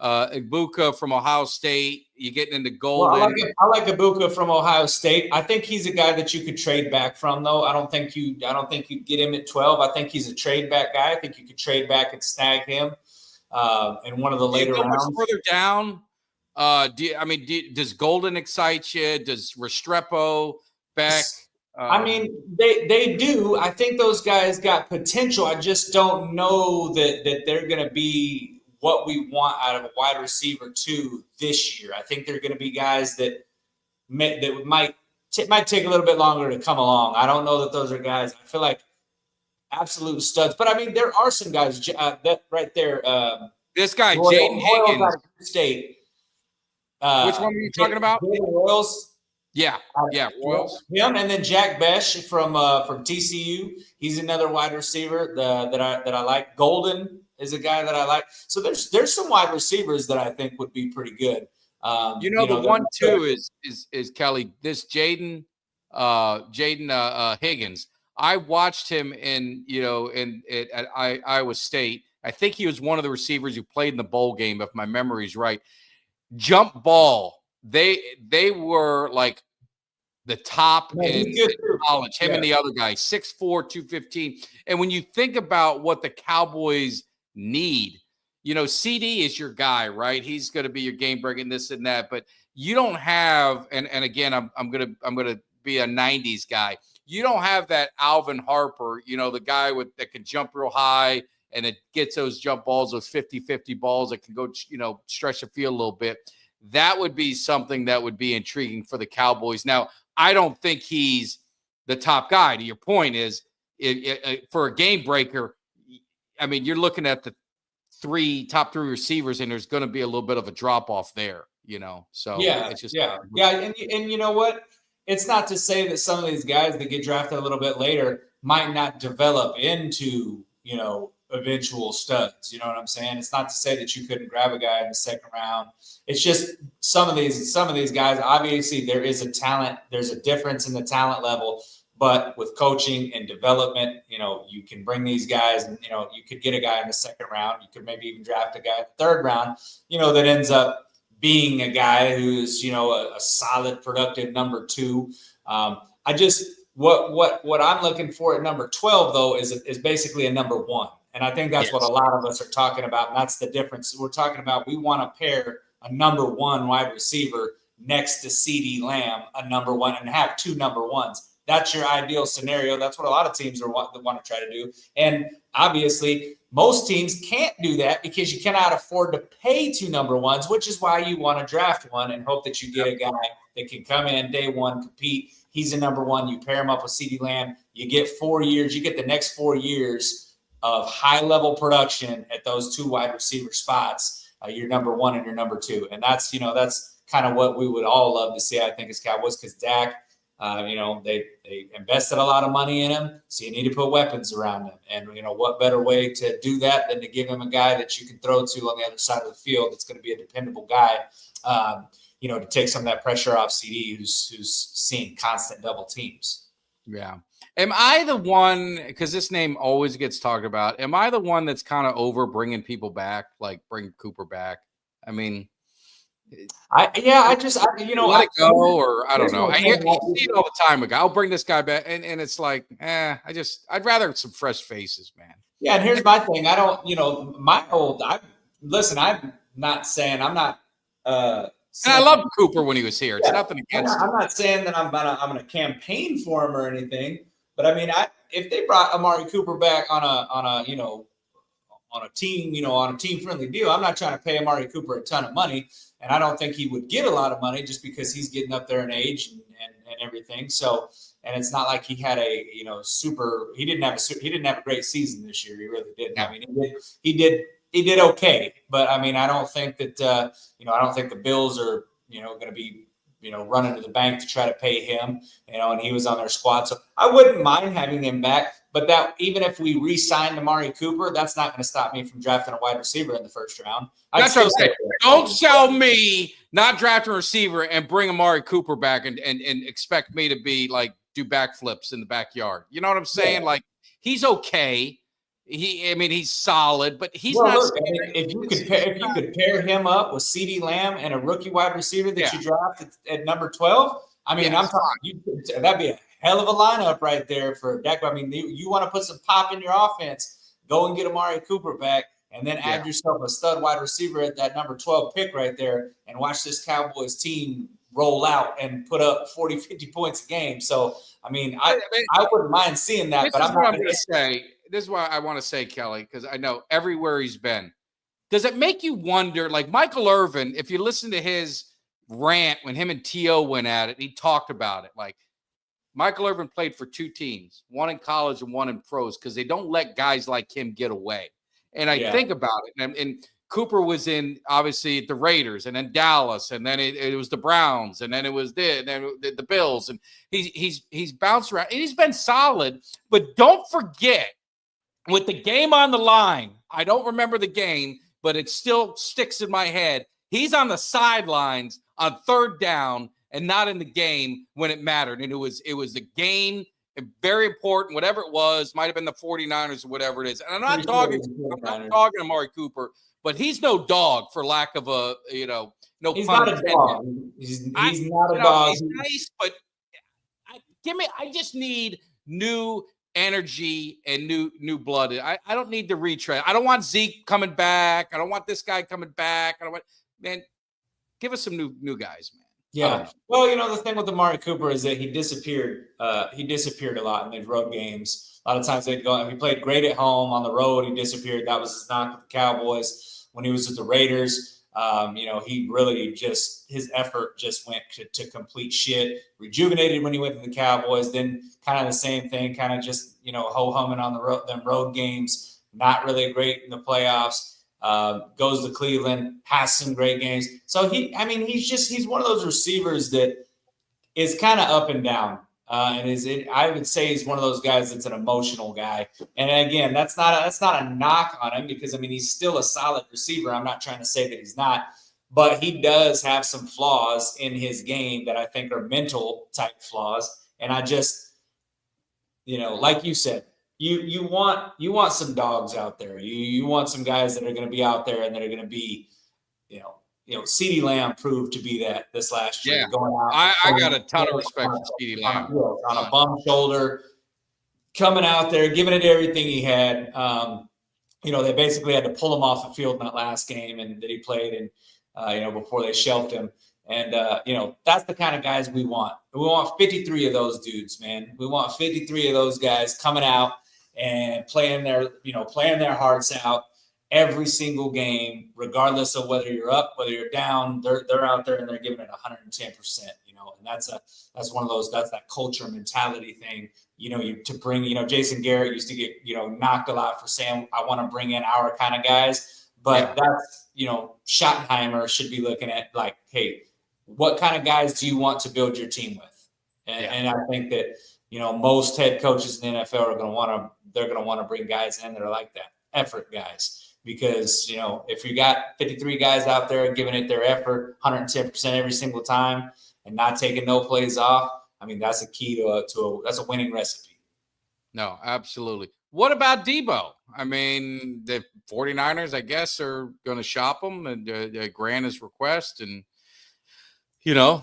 Ibuka from Ohio State. You're getting into Golden. Well, I like Ibuka from Ohio State. I think he's a guy that you could trade back from, though. I don't think you get him at 12. I think he's a trade back guy. I think you could trade back and snag him in one of the later rounds. Further down. Does Golden excite you? Does Restrepo, Beck? They do. I think those guys got potential. I just don't know that they're going to be what we want out of a wide receiver 2 this year. I think they're going to be guys that might take a little bit longer to come along. I don't know that those are guys. I feel like absolute studs. But there are some guys that right there. This guy, Jaden Higgins, State. Which one were you talking about? Royals. Yeah. Royals. Him and then Jack Besh from TCU. He's another wide receiver that I like. Golden is a guy that I like. So there's some wide receivers that I think would be pretty good. The one too is Kelly. This Jaden Higgins. I watched him at Iowa State. I think he was one of the receivers who played in the bowl game, if my memory is right. Jump ball. They were like the top in college. Him and the other guy, 6'4", 215. And when you think about what the Cowboys need, CD is your guy, right? He's going to be your game breaker and this and that. But you don't have, and again, I'm gonna be a '90s guy. You don't have that Alvin Harper, the guy that can jump real high and it gets those jump balls, those 50-50 balls that can go, stretch the field a little bit. That would be something that would be intriguing for the Cowboys. Now, I don't think he's the top guy. To your point is, for a game breaker, I mean, you're looking at the top three receivers, and there's going to be a little bit of a drop off there, So it's just and you know what? It's not to say that some of these guys that get drafted a little bit later might not develop into eventual studs. You know what I'm saying? It's not to say that you couldn't grab a guy in the second round. It's just some of these guys, obviously there is a talent. There's a difference in the talent level, but with coaching and development, you can bring these guys and, you could get a guy in the second round. You could maybe even draft a guy in the third round, that ends up being a guy who's, a solid, productive number 2. What I'm looking for at number 12 though is basically a number 1. And I think that's what a lot of us are talking about. And that's the difference. We're talking about, we want to pair a number 1 wide receiver next to CeeDee Lamb, a number 1, and have 2 number 1s. That's your ideal scenario. That's what a lot of teams want to try to do. And obviously, most teams can't do that because you cannot afford to pay 2 number 1s, which is why you want to draft one and hope that you get a guy that can come in day one, compete. He's a number 1. You pair him up with CeeDee Lamb. You get 4 years. You get the next 4 years of high-level production at those 2 wide receiver spots, your number 1 and your number 2. And that's kind of what we would all love to see, I think, as Cowboys, because Dak, they invested a lot of money in him, so you need to put weapons around him. And, what better way to do that than to give him a guy that you can throw to on the other side of the field that's going to be a dependable guy, to take some of that pressure off CD, who's seeing constant double teams. Yeah. Am I the one, because this name always gets talked about, am I the one that's kind of over bringing people back, like bring Cooper back? I mean, let it go, or I don't know. I see it all the time. I'll bring this guy back, and it's like, I'd rather some fresh faces, man. Yeah, and here's my thing. I don't, I'm not saying I'm not. And I loved Cooper when he was here. It's nothing against him. I'm not saying that I'm gonna campaign for him or anything, but I mean, if they brought Amari Cooper back on a team friendly deal, I'm not trying to pay Amari Cooper a ton of money, and I don't think he would get a lot of money just because he's getting up there in age and everything. So, and it's not like he had he didn't have a great season this year. He really didn't. I mean, he did okay, but I mean, I don't think that I don't think the Bills are going to be running to the bank to try to pay him. And he was on their squad, so I wouldn't mind having him back. But that, even if we re-signed Amari Cooper, that's not going to stop me from drafting a wide receiver in the first round. That's what I'm saying. Don't sell me not drafting a receiver and bring Amari Cooper back and expect me to be like do backflips in the backyard. You know what I'm saying? Yeah. Like, he's okay. He's solid, but he's not. Look, if you could pair him up with CeeDee Lamb and a rookie wide receiver that you draft at number 12, I'm talking. That'd be a hell of a lineup right there for Dak. I mean, you want to put some pop in your offense, go and get Amari Cooper back, and then add yourself a stud wide receiver at that number 12 pick right there, and watch this Cowboys team roll out and put up 40, 50 points a game. So, I wouldn't mind seeing that, but I'm not going to say. This is what I want to say, Kelly, because I know everywhere he's been. Does it make you wonder, like Michael Irvin, if you listen to his rant when him and T.O. went at it, he talked about it. Like, Michael Irvin played for 2 teams, one in college and one in pros, because they don't let guys like him get away. And I think about it, and Cooper was in obviously the Raiders, and then Dallas, and then it was the Browns, and then it was the Bills, and he's bounced around, and he's been solid. But don't forget, with the game on the line, I don't remember the game, but it still sticks in my head. He's on the sidelines on third down and not in the game when it mattered, and it was the game. Very important, whatever it was, might have been the 49ers or whatever it is. And I'm not dogging Amari Cooper, but he's no dog, for lack of no He's pun not intended. a dog. He's not a dog. He's nice, but I just need new energy and new blood. I don't need to retread. I don't want Zeke coming back. I don't want this guy coming back. Give us some new guys, man. Yeah. Well, the thing with Amari Cooper is that he disappeared. He disappeared a lot in these road games. A lot of times he played great at home. On the road, he disappeared. That was his knock with the Cowboys. When he was with the Raiders, he really his effort just went to complete shit. Rejuvenated when he went to the Cowboys. Then kind of the same thing, kind of just, ho-humming on them road games. Not really great in the playoffs. Goes to Cleveland, has some great games. So he's one of those receivers that is kind of up and down. I would say he's one of those guys that's an emotional guy. And again, that's not a knock on him, because he's still a solid receiver. I'm not trying to say that he's not, but he does have some flaws in his game that I think are mental type flaws. And I just, like you said, You want some dogs out there. You want some guys that are going to be out there and that are going to be, CeeDee Lamb proved to be that this last year. Yeah, going out. I got a ton of respect for CeeDee Lamb. On a bum shoulder, coming out there, giving it everything he had. They basically had to pull him off the field in that last game and that he played, and before they shelved him. And, that's the kind of guys we want. We want 53 of those dudes, man. We want 53 of those guys coming out and playing their hearts out every single game, regardless of whether you're up, whether you're down. They're out there and they're giving it 110%. And that's one of those. That's that culture mentality thing. To bring. Jason Garrett used to get knocked a lot for saying, I want to bring in our kind of guys, but that's Schottenheimer should be looking at like, hey, what kind of guys do you want to build your team with? And I think that, most head coaches in the NFL are going to want to bring guys in that are like that, effort guys. Because, if you got 53 guys out there giving it their effort 110% every single time and not taking no plays off, that's a key to that's a winning recipe. No, absolutely. What about Debo? The 49ers, I guess, are going to shop him and grant his request and,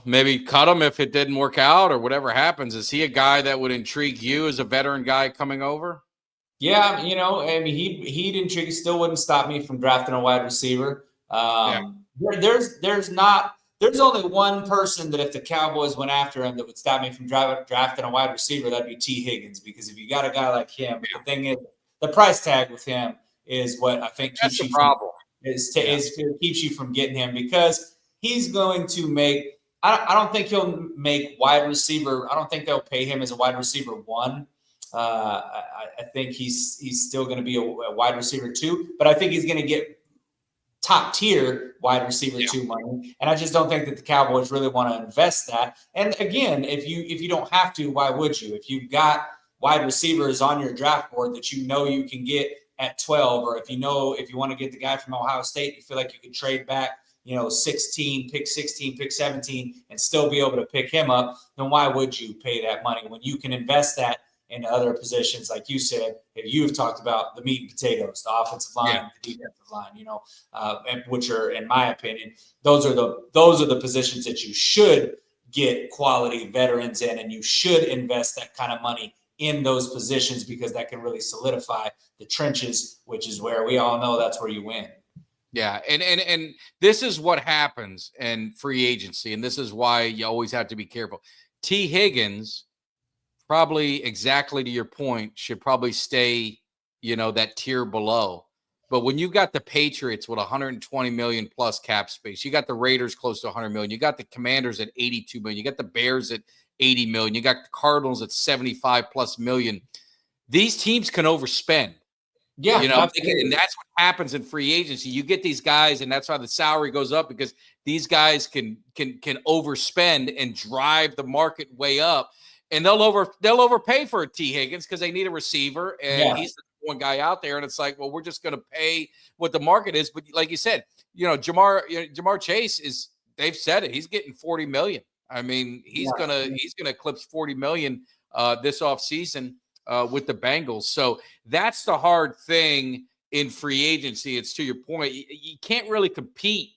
maybe cut him if it didn't work out or whatever happens. Is he a guy that would intrigue you as a veteran guy coming over? Yeah, he'd intrigue. Still wouldn't stop me from drafting a wide receiver. There's only one person that if the Cowboys went after him that would stop me from drafting a wide receiver, that'd be T. Higgins. Because if you got a guy like him, the thing is, the price tag with him is what I think that's the problem. Keeps you from getting him, because he's going to make. I don't think he'll make wide receiver. I don't think they'll pay him as a wide receiver 1. I think he's still going to be a wide receiver 2, but I think he's going to get top tier wide receiver 2 money. And I just don't think that the Cowboys really want to invest that. And again, if you don't have to, why would you? If you've got wide receivers on your draft board that you can get at 12, or if you want to get the guy from Ohio State, you feel like you could trade back, 16, pick 17, and still be able to pick him up, then why would you pay that money when you can invest that into other positions, like you said, if you've talked about the meat and potatoes, the offensive line, the defensive line, which are, in my opinion, those are the positions that you should get quality veterans in, and you should invest that kind of money in those positions, because that can really solidify the trenches, which is where we all know that's where you win. Yeah, and this is what happens in free agency, and this is why you always have to be careful. T. Higgins, probably exactly to your point, should probably stay, that tier below. But when you got the Patriots with 120 million plus cap space, you got the Raiders close to 100 million, you got the Commanders at 82 million, you got the Bears at 80 million, you got the Cardinals at 75 plus million. These teams can overspend. Yeah, You know, absolutely. and that's what happens in free agency. You get these guys, and that's why the salary goes up, because these guys can overspend and drive the market way up, and they'll overpay for a T. Higgins because they need a receiver, and Yeah. he's the one guy out there, and it's like, well, we're just going to pay what the market is. But like you said, Jamar Chase is. They've said it. He's getting $40 million. I mean, he's gonna eclipse $40 million this offseason with the Bengals. So that's the hard thing in free agency. It's to your point. You can't really compete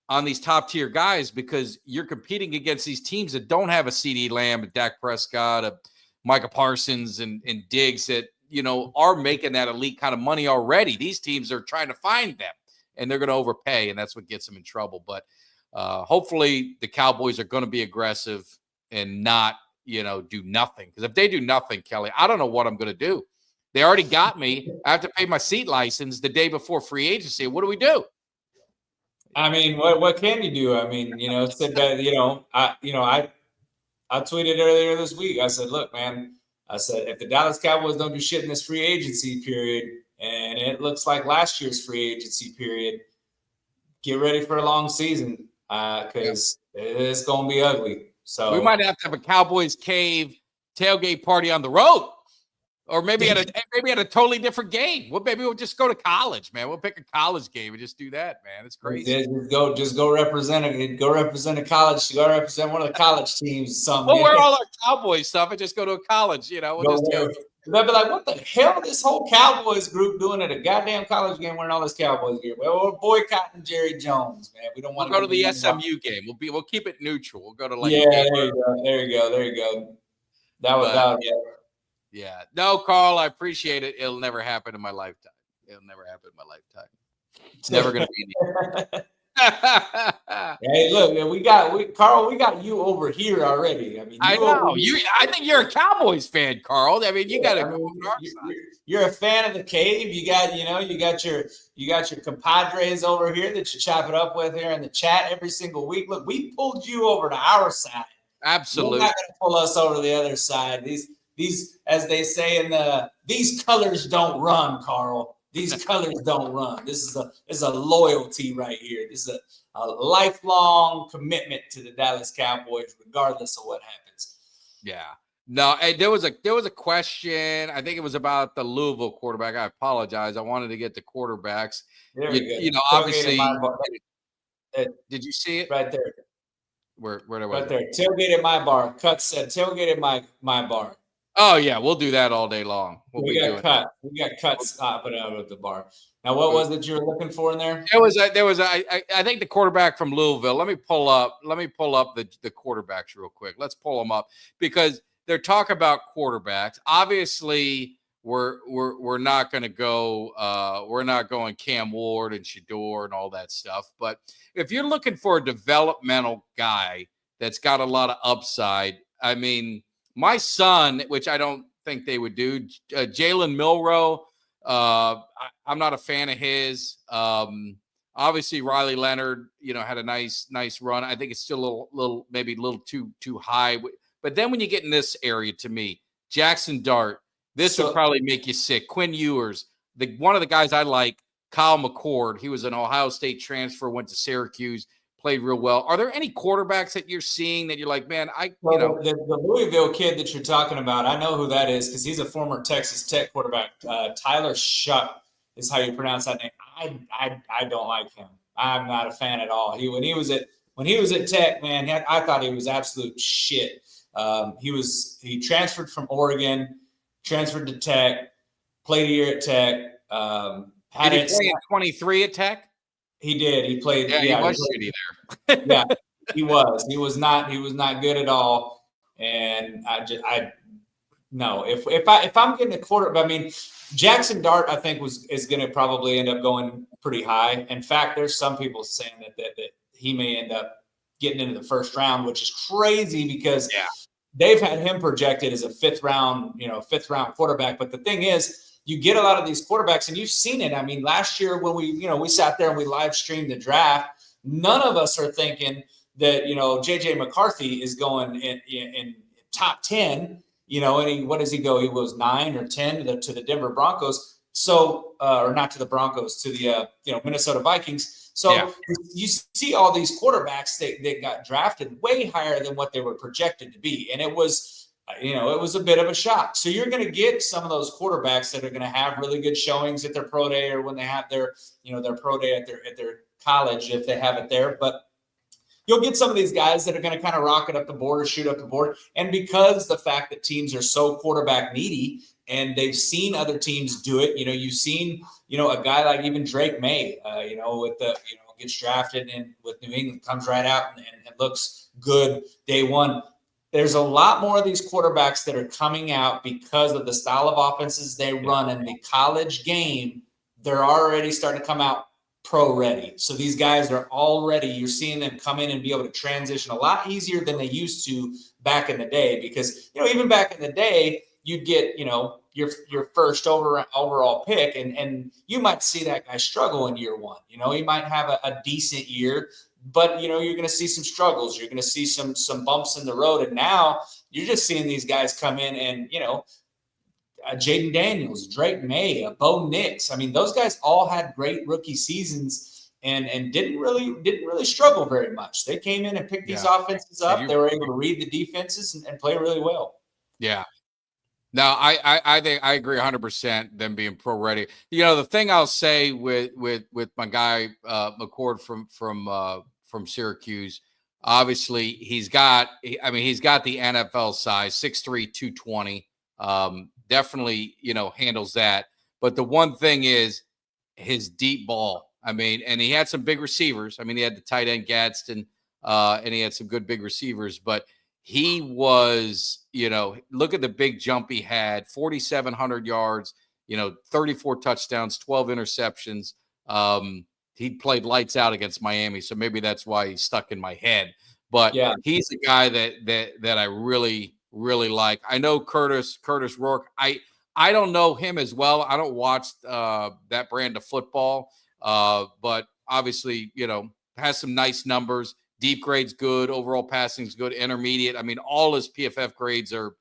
on these top tier guys because you're competing against these teams that don't have a CD Lamb, a Dak Prescott, a Micah Parsons, and Diggs that, are making that elite kind of money already. These teams are trying to find them, and they're going to overpay, and that's what gets them in trouble. But hopefully the Cowboys are going to be aggressive and not, do nothing. Because if they do nothing, Kelly, I don't know what I'm going to do. They already got me. I have to pay my seat license the day before free agency. What do we do? I mean, what can you do? I mean, said that, I tweeted earlier this week. I said, look, man, I said, if the Dallas Cowboys don't do shit in this free agency period, and it looks like last year's free agency period, get ready for a long season because it's going to be ugly. So we might have to have a Cowboys Cave tailgate party on the road. Or maybe at a totally different game. Well, maybe we'll just go to college, man. We'll pick a college game and just do that, man. It's crazy. Just go represent a college. Go represent one of the college teams. We'll wear all our Cowboys stuff and just go to a college. We'll they'll be like, what the hell? This whole Cowboys group doing at a goddamn college game wearing all this Cowboys gear. Well, we're boycotting Jerry Jones, man. We don't want to go to the SMU game. We'll keep it neutral. We'll go to There you go. That was. Yeah. No, Carl, I appreciate it. It'll never happen in my lifetime. It's never going to be anything. Hey, look, we got you over here already. I mean, I know. I think you're a Cowboys fan, Carl. I mean, you got to go on our side. You're a fan of the Cave. You got your compadres over here that you chop it up with here in the chat every single week. Look, we pulled you over to our side. Absolutely. You're not going to pull us over to the other side. These, as they say these colors don't run, Carl. These colors don't run. This is a loyalty right here. This is a lifelong commitment to the Dallas Cowboys, regardless of what happens. Yeah. No, there was a question. I think it was about the Louisville quarterback. I apologize. I wanted to get to quarterbacks. Obviously. Did you see it? Right there. Where right there. Tailgate at my bar. Cut said tailgate at my bar. Oh yeah, we'll do that all day long. We got cuts stopping out of the bar. Now, what was it you were looking for in there? I think the quarterback from Louisville. Let me pull up the quarterbacks real quick. Let's pull them up because they're talking about quarterbacks. Obviously, we're not going to go. We're not going Cam Ward and Shador and all that stuff. But if you're looking for a developmental guy that's got a lot of upside, I mean. My son, which I don't think they would do, Jalen Milroe, I'm not a fan of his. Obviously, Riley Leonard, had a nice run. I think it's still maybe a little too high. But then when you get in this area, to me, Jackson Dart, this would probably make you sick. Quinn Ewers, one of the guys I like, Kyle McCord. He was an Ohio State transfer, went to Syracuse. Played real well. Are there any quarterbacks that you're seeing that you're like, man, the Louisville kid that you're talking about, I know who that is because he's a former Texas Tech quarterback. Tyler Shuck is how you pronounce that name. I don't like him. I'm not a fan at all. When he was at Tech, man, I thought he was absolute shit. He transferred from Oregon, transferred to Tech, played a year at Tech. Did he play in 23 at Tech? He did. He played. Yeah, he was shitty there. Yeah, he was. He was not good at all. And no. If I'm getting a quarterback, I mean, Jackson Dart, I think is going to probably end up going pretty high. In fact, there's some people saying that he may end up getting into the first round, which is crazy because they've had him projected as a fifth round quarterback. But the thing is, you get a lot of these quarterbacks, and you've seen it. I mean, last year when we sat there and we live streamed the draft, none of us are thinking that JJ McCarthy is going in top 10. And what does he go? He was 9 or 10 to the Denver Broncos. So, or not to the Broncos, to the Minnesota Vikings. So Yeah. you see all these quarterbacks that got drafted way higher than what they were projected to be, and it was a bit of a shock. So you're going to get some of those quarterbacks that are going to have really good showings at their pro day, or when they have their pro day at their college, if they have it there. But you'll get some of these guys that are going to kind of rocket up the board or shoot up the board. And because the fact that teams are so quarterback needy and they've seen other teams do it, you've seen, a guy like even Drake May, gets drafted and with New England, comes right out and looks good day one. There's a lot more of these quarterbacks that are coming out because of the style of offenses they run in the college game. They're already starting to come out pro ready. So these guys are already, you're seeing them come in and be able to transition a lot easier than they used to back in the day, because, even back in the day, you'd get, your first overall pick and you might see that guy struggle in year one. He might have a decent year, but, you're going to see some struggles. You're going to see some bumps in the road. And now you're just seeing these guys come in and, Jaden Daniels, Drake May, Bo Nix. I mean, those guys all had great rookie seasons and didn't really struggle very much. They came in and picked these offenses up. They were able to read the defenses and play really well. Yeah. No, I think I agree 100%. Them being pro ready. The thing I'll say with my guy McCord from Syracuse, obviously he's got the NFL size, 6'3", 220. Definitely, handles that. But the one thing is his deep ball. And he had some big receivers. He had the tight end Gadsden, and he had some good big receivers. But he was, look at the big jump he had, 4,700 yards, 34 touchdowns, 12 interceptions. He played lights out against Miami, so maybe that's why he's stuck in my head. But he's a guy that I really like. I know Curtis Rourke. I don't know him as well. I don't watch that brand of football, but obviously, has some nice numbers. Deep grade's good. Overall passing's good. Intermediate. All his PFF grades are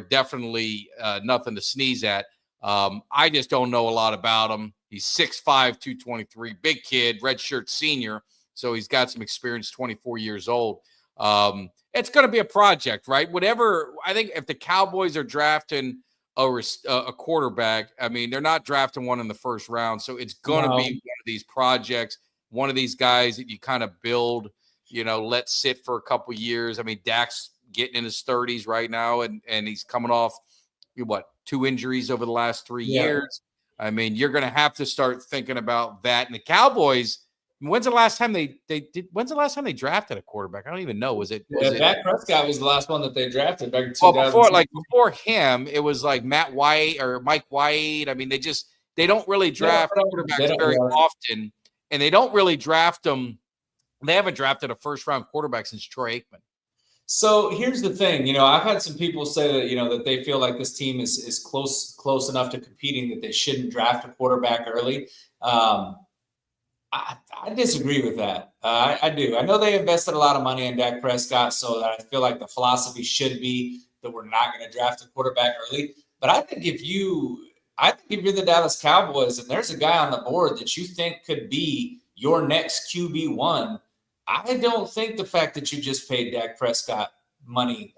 definitely nothing to sneeze at. I just don't know a lot about him. He's 6'5", 223, big kid, redshirt senior. So he's got some experience, 24 years old. It's going to be a project, right? Whatever. I think if the Cowboys are drafting a quarterback, they're not drafting one in the first round. So it's going to be one of these projects, one of these guys that you kind of build, let sit for a couple years. Dak's getting in his 30s right now, and he's coming off, 2 injuries over the last 3 years. You're going to have to start thinking about that. And the Cowboys, when's the last time they drafted a quarterback? I don't even know. Was it Dak Prescott was the last one that they drafted back in 2000. Before him, it was like Matt White or Mike White. They don't really draft quarterbacks very often, and they don't really draft them. They haven't drafted a first-round quarterback since Troy Aikman. So here's the thing, I've had some people say that, that they feel like this team is close enough to competing that they shouldn't draft a quarterback early. I disagree with that. I do. I know they invested a lot of money in Dak Prescott, so I feel like the philosophy should be that we're not going to draft a quarterback early. But I think if you're the Dallas Cowboys and there's a guy on the board that you think could be your next QB1, I don't think the fact that you just paid Dak Prescott money,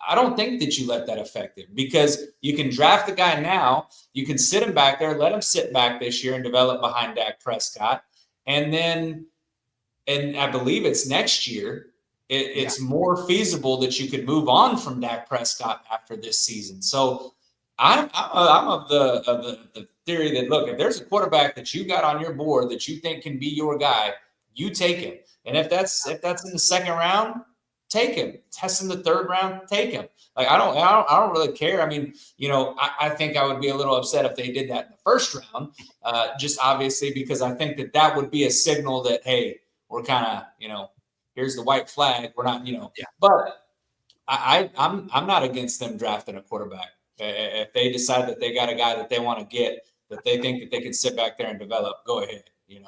I don't think that you let that affect it, because you can draft the guy now. You can sit him back there, let him sit back this year and develop behind Dak Prescott. And I believe it's next year, it's more feasible that you could move on from Dak Prescott after this season. So I'm of the theory that, look, if there's a quarterback that you got on your board that you think can be your guy, you take him. And if that's in the second round, take him. Test in the third round, take him. Like I don't really care. I think I would be a little upset if they did that in the first round, just obviously because I think that would be a signal that, hey, we're kind of, here's the white flag. We're not, But I'm not against them drafting a quarterback. If they decide that they got a guy that they want to get, that they think that they can sit back there and develop, go ahead. Yeah.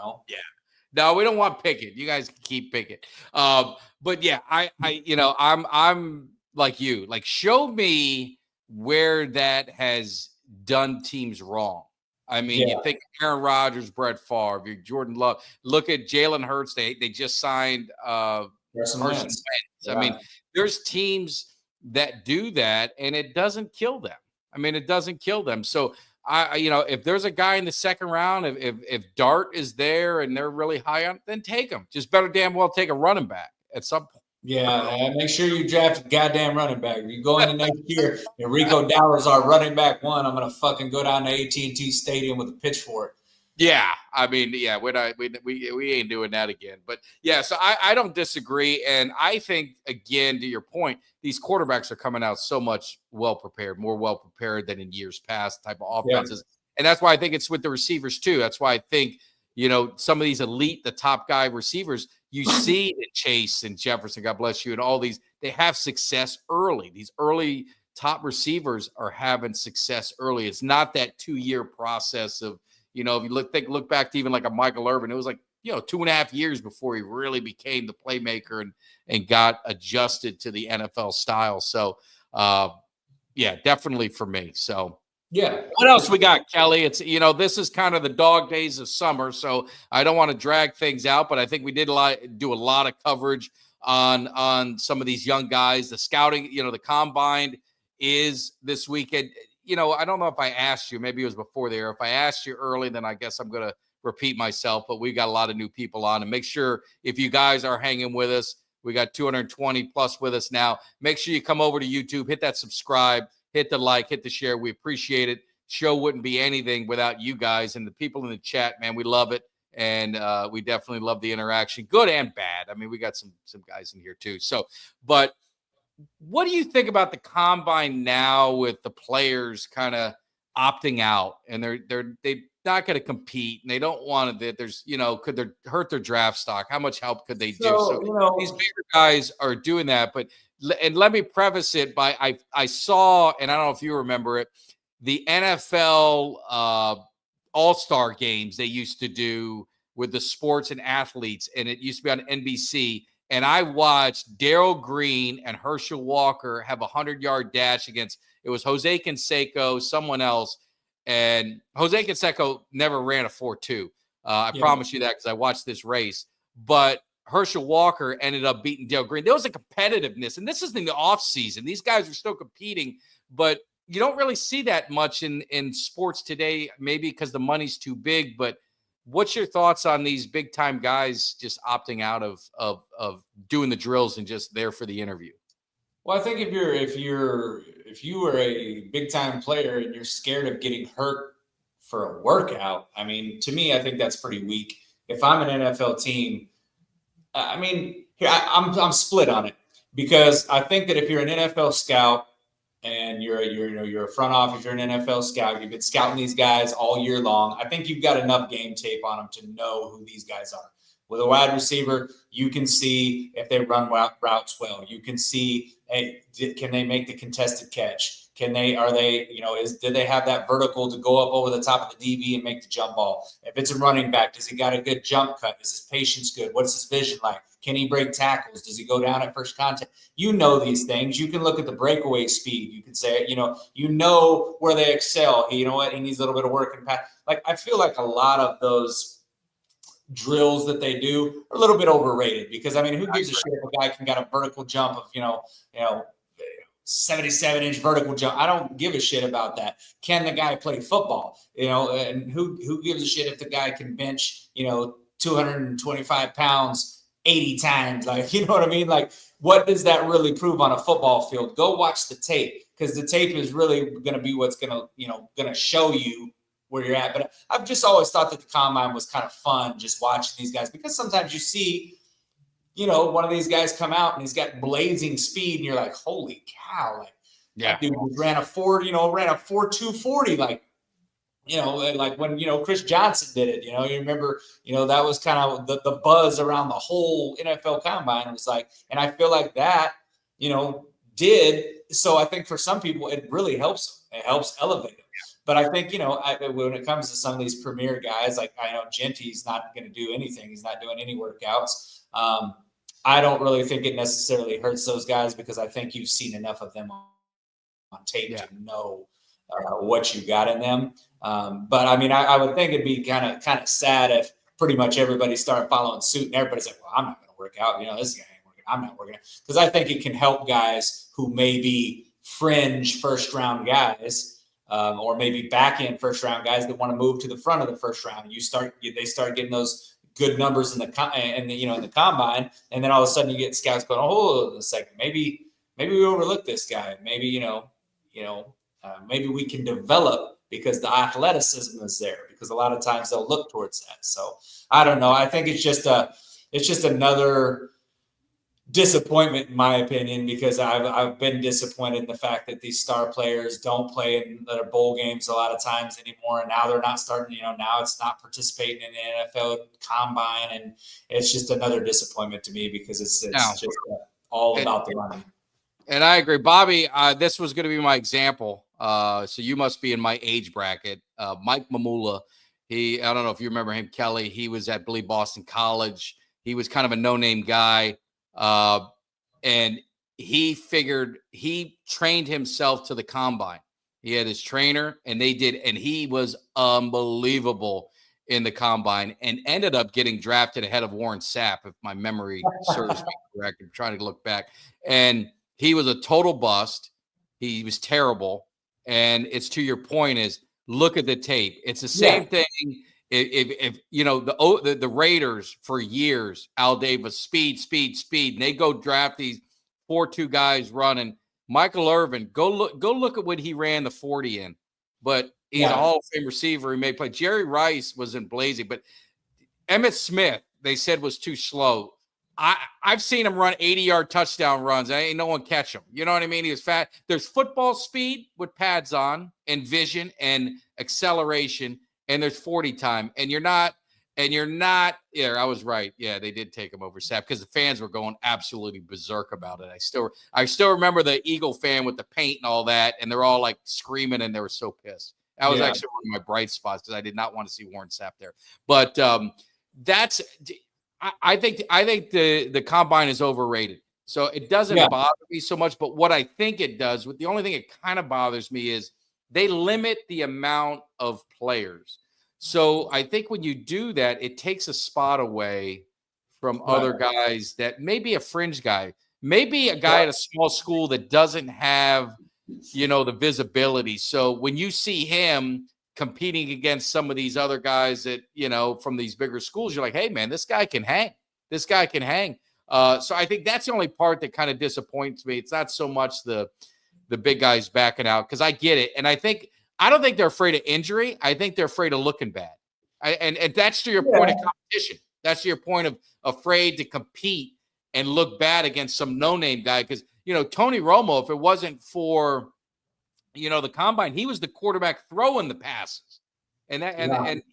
No, we don't want Pickett. You guys can keep Pickett. But yeah, I'm like you. Like, show me where that has done teams wrong. I mean, you think Aaron Rodgers, Brett Favre, Jordan Love. Look at Jalen Hurts. They just signed Carson Wentz. I mean, there's teams that do that, and it doesn't kill them. I mean, it doesn't kill them. So if there's a guy in the second round, if Dart is there and they're really high on, then take him. Just better damn well take a running back at some point. Yeah, make sure you draft a goddamn running back. If you go into next year and Rico Dowdle's our running back one, I'm gonna fucking go down to AT&T Stadium with a pitchfork. Yeah, I mean, yeah, we ain't doing that again. But yeah, so I don't disagree, and I think again to your point, these quarterbacks are coming out so much more well prepared than in years past type of offenses, and that's why I think it's with the receivers too. That's why I think some of these elite, the top guy receivers. You see that Chase and Jefferson, God bless you, and all these, they have success early. These early top receivers are having success early. It's not that 2-year process of, if you look back to even like a Michael Irvin, it was like, 2.5 years before he really became the playmaker and got adjusted to the NFL style. So, yeah, definitely for me. So, yeah. What else we got, Kelly? It's, this is kind of the dog days of summer, so I don't want to drag things out, but I think we did do a lot of coverage on some of these young guys. The scouting, the combine is this weekend. I don't know if I asked you, maybe it was before there. If I asked you early, then I guess I'm going to repeat myself, but we got a lot of new people on, and make sure if you guys are hanging with us, we got 220 plus with us now. Make sure you come over to YouTube, hit that subscribe. Hit the like, hit the share. We appreciate it. Show wouldn't be anything without you guys and the people in the chat, man. We love it. And we definitely love the interaction, good and bad. I mean, we got some guys in here too. So, but what do you think about the combine now with the players kind of opting out and they're not going to compete and they don't want to, there's, could they hurt their draft stock? How much help could they do? So these bigger guys are doing that, but and let me preface it by I saw, and I don't know if you remember it, the NFL All-Star games they used to do with the sports and athletes, and it used to be on NBC. And I watched Darrell Green and Herschel Walker have a 100-yard dash against, it was Jose Canseco, someone else, and Jose Canseco never ran a 4.2. I promise you that because I watched this race. But Herschel Walker ended up beating Darrell Green. There was a competitiveness, and this is in the offseason. These guys are still competing, but you don't really see that much in sports today, maybe because the money's too big. But what's your thoughts on these big-time guys just opting out of doing the drills and just there for the interview? Well, I think if you were a big-time player and you're scared of getting hurt for a workout, I mean, to me, I think that's pretty weak. If I'm an NFL team, I mean, I'm split on it because I think that if you're an NFL scout and you're a front office, you're an NFL scout, you've been scouting these guys all year long, I think you've got enough game tape on them to know who these guys are. With a wide receiver, you can see if they run routes well. You can see, hey, can they make the contested catch? Do they have that vertical to go up over the top of the DB and make the jump ball? If it's a running back, does he got a good jump cut? Is his patience good? What's his vision like? Can he break tackles? Does he go down at first contact? You know these things. You can look at the breakaway speed. You can say, you know where they excel. You know what? He needs a little bit of work and pass. Like, I feel like a lot of those drills that they do are a little bit overrated because, I mean, who gives a shit if a guy can get a vertical jump of, 77-inch vertical jump? I don't give a shit about that. Can the guy play football? And who gives a shit if the guy can bench, 225 pounds 80 times? Like, you know what I mean? Like, what does that really prove on a football field? Go watch the tape because the tape is really going to be what's going to show you where you're at. But I've just always thought that the combine was kind of fun just watching these guys because sometimes you see, one of these guys come out and he's got blazing speed and you're like, holy cow. Like, that dude ran a 4.240, like, like when, Chris Johnson did it, you remember, that was kind of the buzz around the whole NFL combine. It was like, and I feel like that, did. So I think for some people, it really helps. It helps elevate them. But I think, when it comes to some of these premier guys, like I know Genty's not going to do anything. He's not doing any workouts. I don't really think it necessarily hurts those guys because I think you've seen enough of them on tape to know what you got in them. But I mean, I would think it'd be kind of sad if pretty much everybody started following suit and everybody's like, well, I'm not going to work out. This guy ain't working. I'm not working out. Because I think it can help guys who may be fringe first round guys, or maybe back end first round guys that want to move to the front of the first round. They start getting those good numbers in the combine, and then all of a sudden you get scouts going, hold on a second, maybe we overlooked this guy. Maybe maybe we can develop because the athleticism is there. Because a lot of times they'll look towards that. So I don't know. I think it's just another disappointment in my opinion, because I've been disappointed in the fact that these star players don't play in their bowl games a lot of times anymore, and now they're not starting. Now it's not participating in the NFL combine, and it's just another disappointment to me because it's just all about the money. And I agree, Bobby. This was going to be my example. So you must be in my age bracket. Mike Mamula. I don't know if you remember him, Kelly. He was at Boston College. He was kind of a no-name guy. And he trained himself to the combine. He had his trainer and he was unbelievable in the combine and ended up getting drafted ahead of Warren Sapp, if my memory serves me correct. I'm trying to look back. And he was a total bust. He was terrible. And it's to your point is look at the tape. It's the same thing. If the Raiders for years, Al Davis, speed, and they go draft these 4-2 guys running. Michael Irvin, go look at what he ran the 40 in. But he's a Hall of Fame receiver. He may play. Jerry Rice was in blazing, but Emmitt Smith, they said was too slow. I've seen him run 80-yard touchdown runs. Ain't no one catch him. You know what I mean? He was fat. There's football speed with pads on and vision and acceleration. And there's 40 time, and you're not. Yeah, I was right. Yeah, they did take him over Sapp because the fans were going absolutely berserk about it. I still remember the Eagle fan with the paint and all that, and they're all like screaming, and they were so pissed. That was actually one of my bright spots because I did not want to see Warren Sapp there. But I think the combine is overrated, so it doesn't bother me so much. But what I think it does, the only thing it kind of bothers me is they limit the amount of players. So I think when you do that, it takes a spot away from other guys that may be a fringe guy, maybe a guy at a small school that doesn't have, the visibility. So when you see him competing against some of these other guys that, from these bigger schools, you're like, hey, man, this guy can hang. So I think that's the only part that kind of disappoints me. It's not so much the big guys backing out because I get it. And I don't think they're afraid of injury. I think they're afraid of looking bad. And that's to your point of competition. That's to your point of afraid to compete and look bad against some no-name guy. Because, Tony Romo, if it wasn't for, the combine, he was the quarterback throwing the passes. And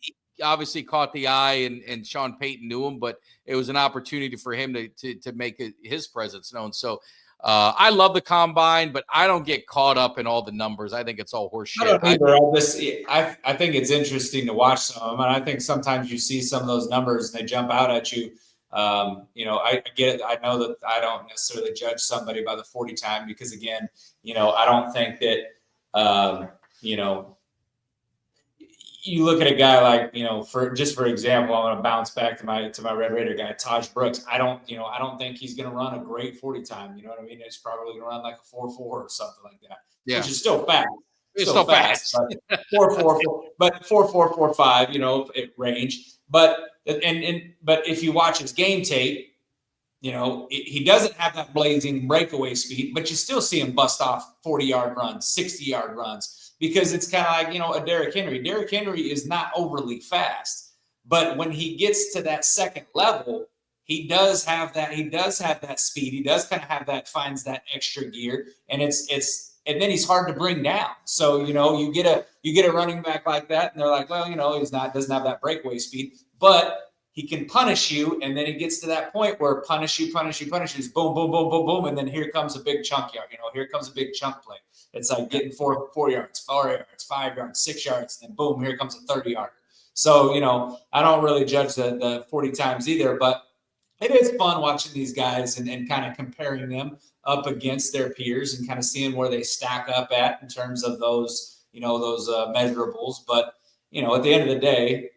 he obviously caught the eye and Sean Payton knew him, but it was an opportunity for him to make his presence known. So, I love the combine, but I don't get caught up in all the numbers. I think it's all horseshit. I don't either. I think it's interesting to watch some of them, and I think sometimes you see some of those numbers and they jump out at you. I get it. I know that I don't necessarily judge somebody by the 40 time because, again, I don't think that, you look at a guy like, for example, I'm going to bounce back to my Red Raider guy, Taj Brooks. I don't think he's going to run a great 40 time. You know what I mean? It's probably going to run like a 4.4 or something like that, which is still fast. It's still fast. 4.4, but 4.4, 4.5, it range. But if you watch his game tape, he doesn't have that blazing breakaway speed, but you still see him bust off 40-yard runs, 60-yard runs. Because it's kind of like, a Derrick Henry. Derrick Henry is not overly fast, but when he gets to that second level, he does have that speed. He does kind of have that, finds that extra gear, and and then he's hard to bring down. So, you get a running back like that, and they're like, well, doesn't have that breakaway speed, but he can punish you, and then he gets to that point where punishes, boom, boom, boom, boom, boom, and then here comes a big chunk yard. Here comes a big chunk play. It's like getting 4 yards, 4 yards, 5 yards, 6 yards, and then boom, here comes a 30-yarder. So, I don't really judge the 40 times either, but it is fun watching these guys and kind of comparing them up against their peers and kind of seeing where they stack up at in terms of those, those measurables. But, at the end of the day,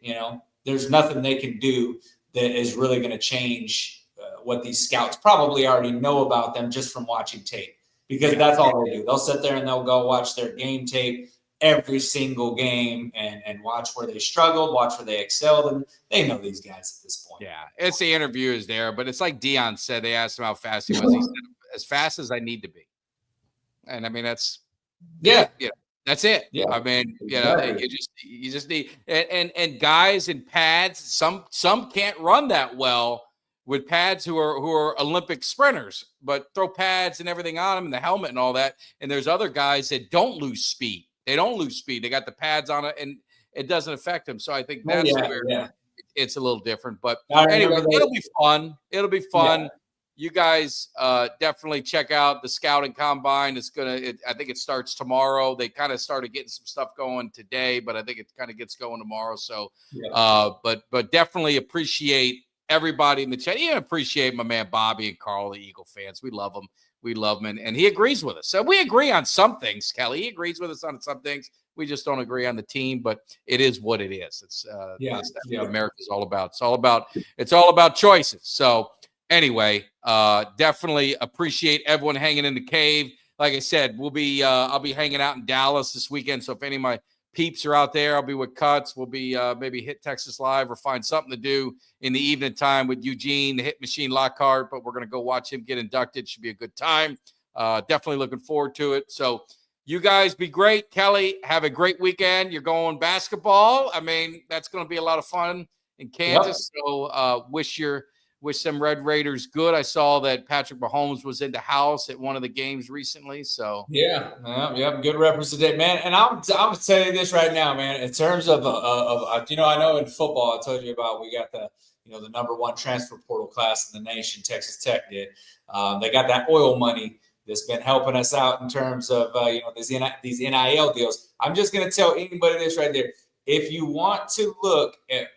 there's nothing they can do that is really going to change what these scouts probably already know about them just from watching tape, because that's all they do. They'll sit there and they'll go watch their game tape every single game and watch where they struggled, watch where they excelled. And they know these guys at this point. Yeah, it's the interviewers there, but it's like Dion said. They asked him how fast he was. He said, as fast as I need to be. And I mean, that's that's it. Yeah. I mean, you just need and guys in pads. Some can't run that well with pads who are Olympic sprinters, but throw pads and everything on them and the helmet and all that. And there's other guys that don't lose speed. They don't lose speed. They got the pads on it, and it doesn't affect them. So I think that's where it's a little different. But anyway, it'll be fun. It'll be fun. Yeah. You guys definitely check out the Scouting Combine. I think it starts tomorrow. They kind of started getting some stuff going today, but I think it kind of gets going tomorrow. So, but definitely appreciate everybody in the chat. Even appreciate my man Bobby and Carl, the Eagle fans. We love them. We love him, and he agrees with us. So we agree on some things, Kelly. He agrees with us on some things. We just don't agree on the team, but it is what it is. It's that's what America's all about. It's all about choices. So anyway, definitely appreciate everyone hanging in the cave. Like I said, I'll be hanging out in Dallas this weekend. So if any of my peeps are out there, I'll be with Cuts. We'll be maybe hit Texas Live or find something to do in the evening time with Eugene, the Hit Machine Lockhart. But we're going to go watch him get inducted. Should be a good time. Definitely looking forward to it. So you guys be great. Kelly, have a great weekend. You're going basketball. I mean, that's going to be a lot of fun in Kansas. Yep. So wish some Red Raiders good. I saw that Patrick Mahomes was in the house at one of the games recently. So good representation, man. And I'm gonna tell you this right now, man. In terms of I know in football, I told you about we got the number one transfer portal class in the nation. Texas Tech did. They got that oil money that's been helping us out in terms of these NIL deals. I'm just gonna tell anybody this right there. If you want to look at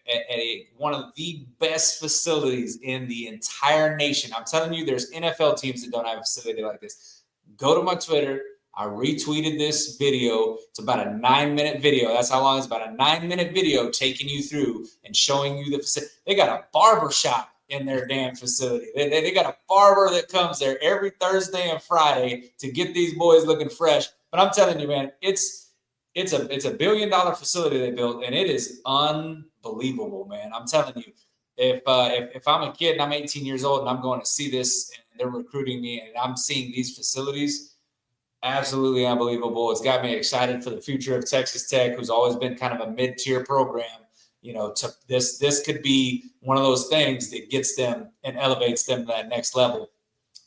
one of the best facilities in the entire nation, I'm telling you, there's NFL teams that don't have a facility like this. Go to my Twitter. I retweeted this video. It's about a 9-minute video. That's how long it's about a 9-minute video taking you through and showing you the facility. They got a barber shop in their damn facility. They got a barber that comes there every Thursday and Friday to get these boys looking fresh. But I'm telling you, man, it's a $1 billion facility they built, and it is unbelievable, man. I'm telling you, if I'm a kid and I'm 18 years old and I'm going to see this and they're recruiting me and I'm seeing these facilities, absolutely unbelievable. It's got me excited for the future of Texas Tech, who's always been kind of a mid-tier program. This could be one of those things that gets them and elevates them to that next level.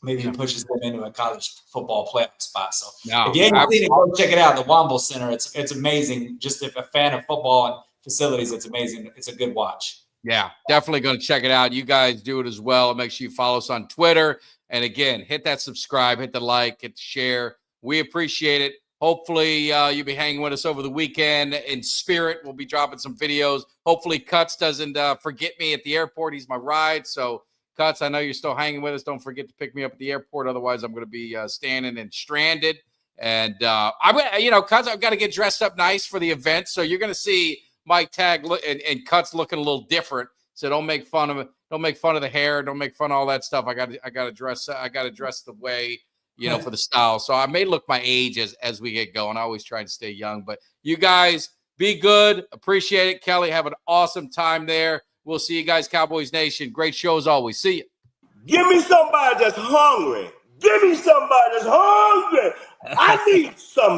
Maybe it pushes them into a college football playoff spot. So if you haven't seen it, go check it out. The Womble Center. It's amazing. Just if a fan of football and facilities, it's amazing. It's a good watch. Yeah, definitely going to check it out. You guys do it as well. Make sure you follow us on Twitter. And again, hit that subscribe, hit the like, hit the share. We appreciate it. Hopefully you'll be hanging with us over the weekend in spirit. We'll be dropping some videos. Hopefully Cuts doesn't forget me at the airport. He's my ride. So Cuts, I know you're still hanging with us. Don't forget to pick me up at the airport. Otherwise, I'm going to be standing and stranded. And Cuts, I've got to get dressed up nice for the event. So you're going to see Mike Tag and Cuts looking a little different. So don't make fun of it. Don't make fun of the hair. Don't make fun of all that stuff. I got to dress. I got to dress the way for the style. So I may look my age as we get going. I always try to stay young. But you guys be good. Appreciate it, Kelly. Have an awesome time there. We'll see you guys, Cowboys Nation. Great show as always. See you. Give me somebody that's hungry. Give me somebody that's hungry. I need somebody.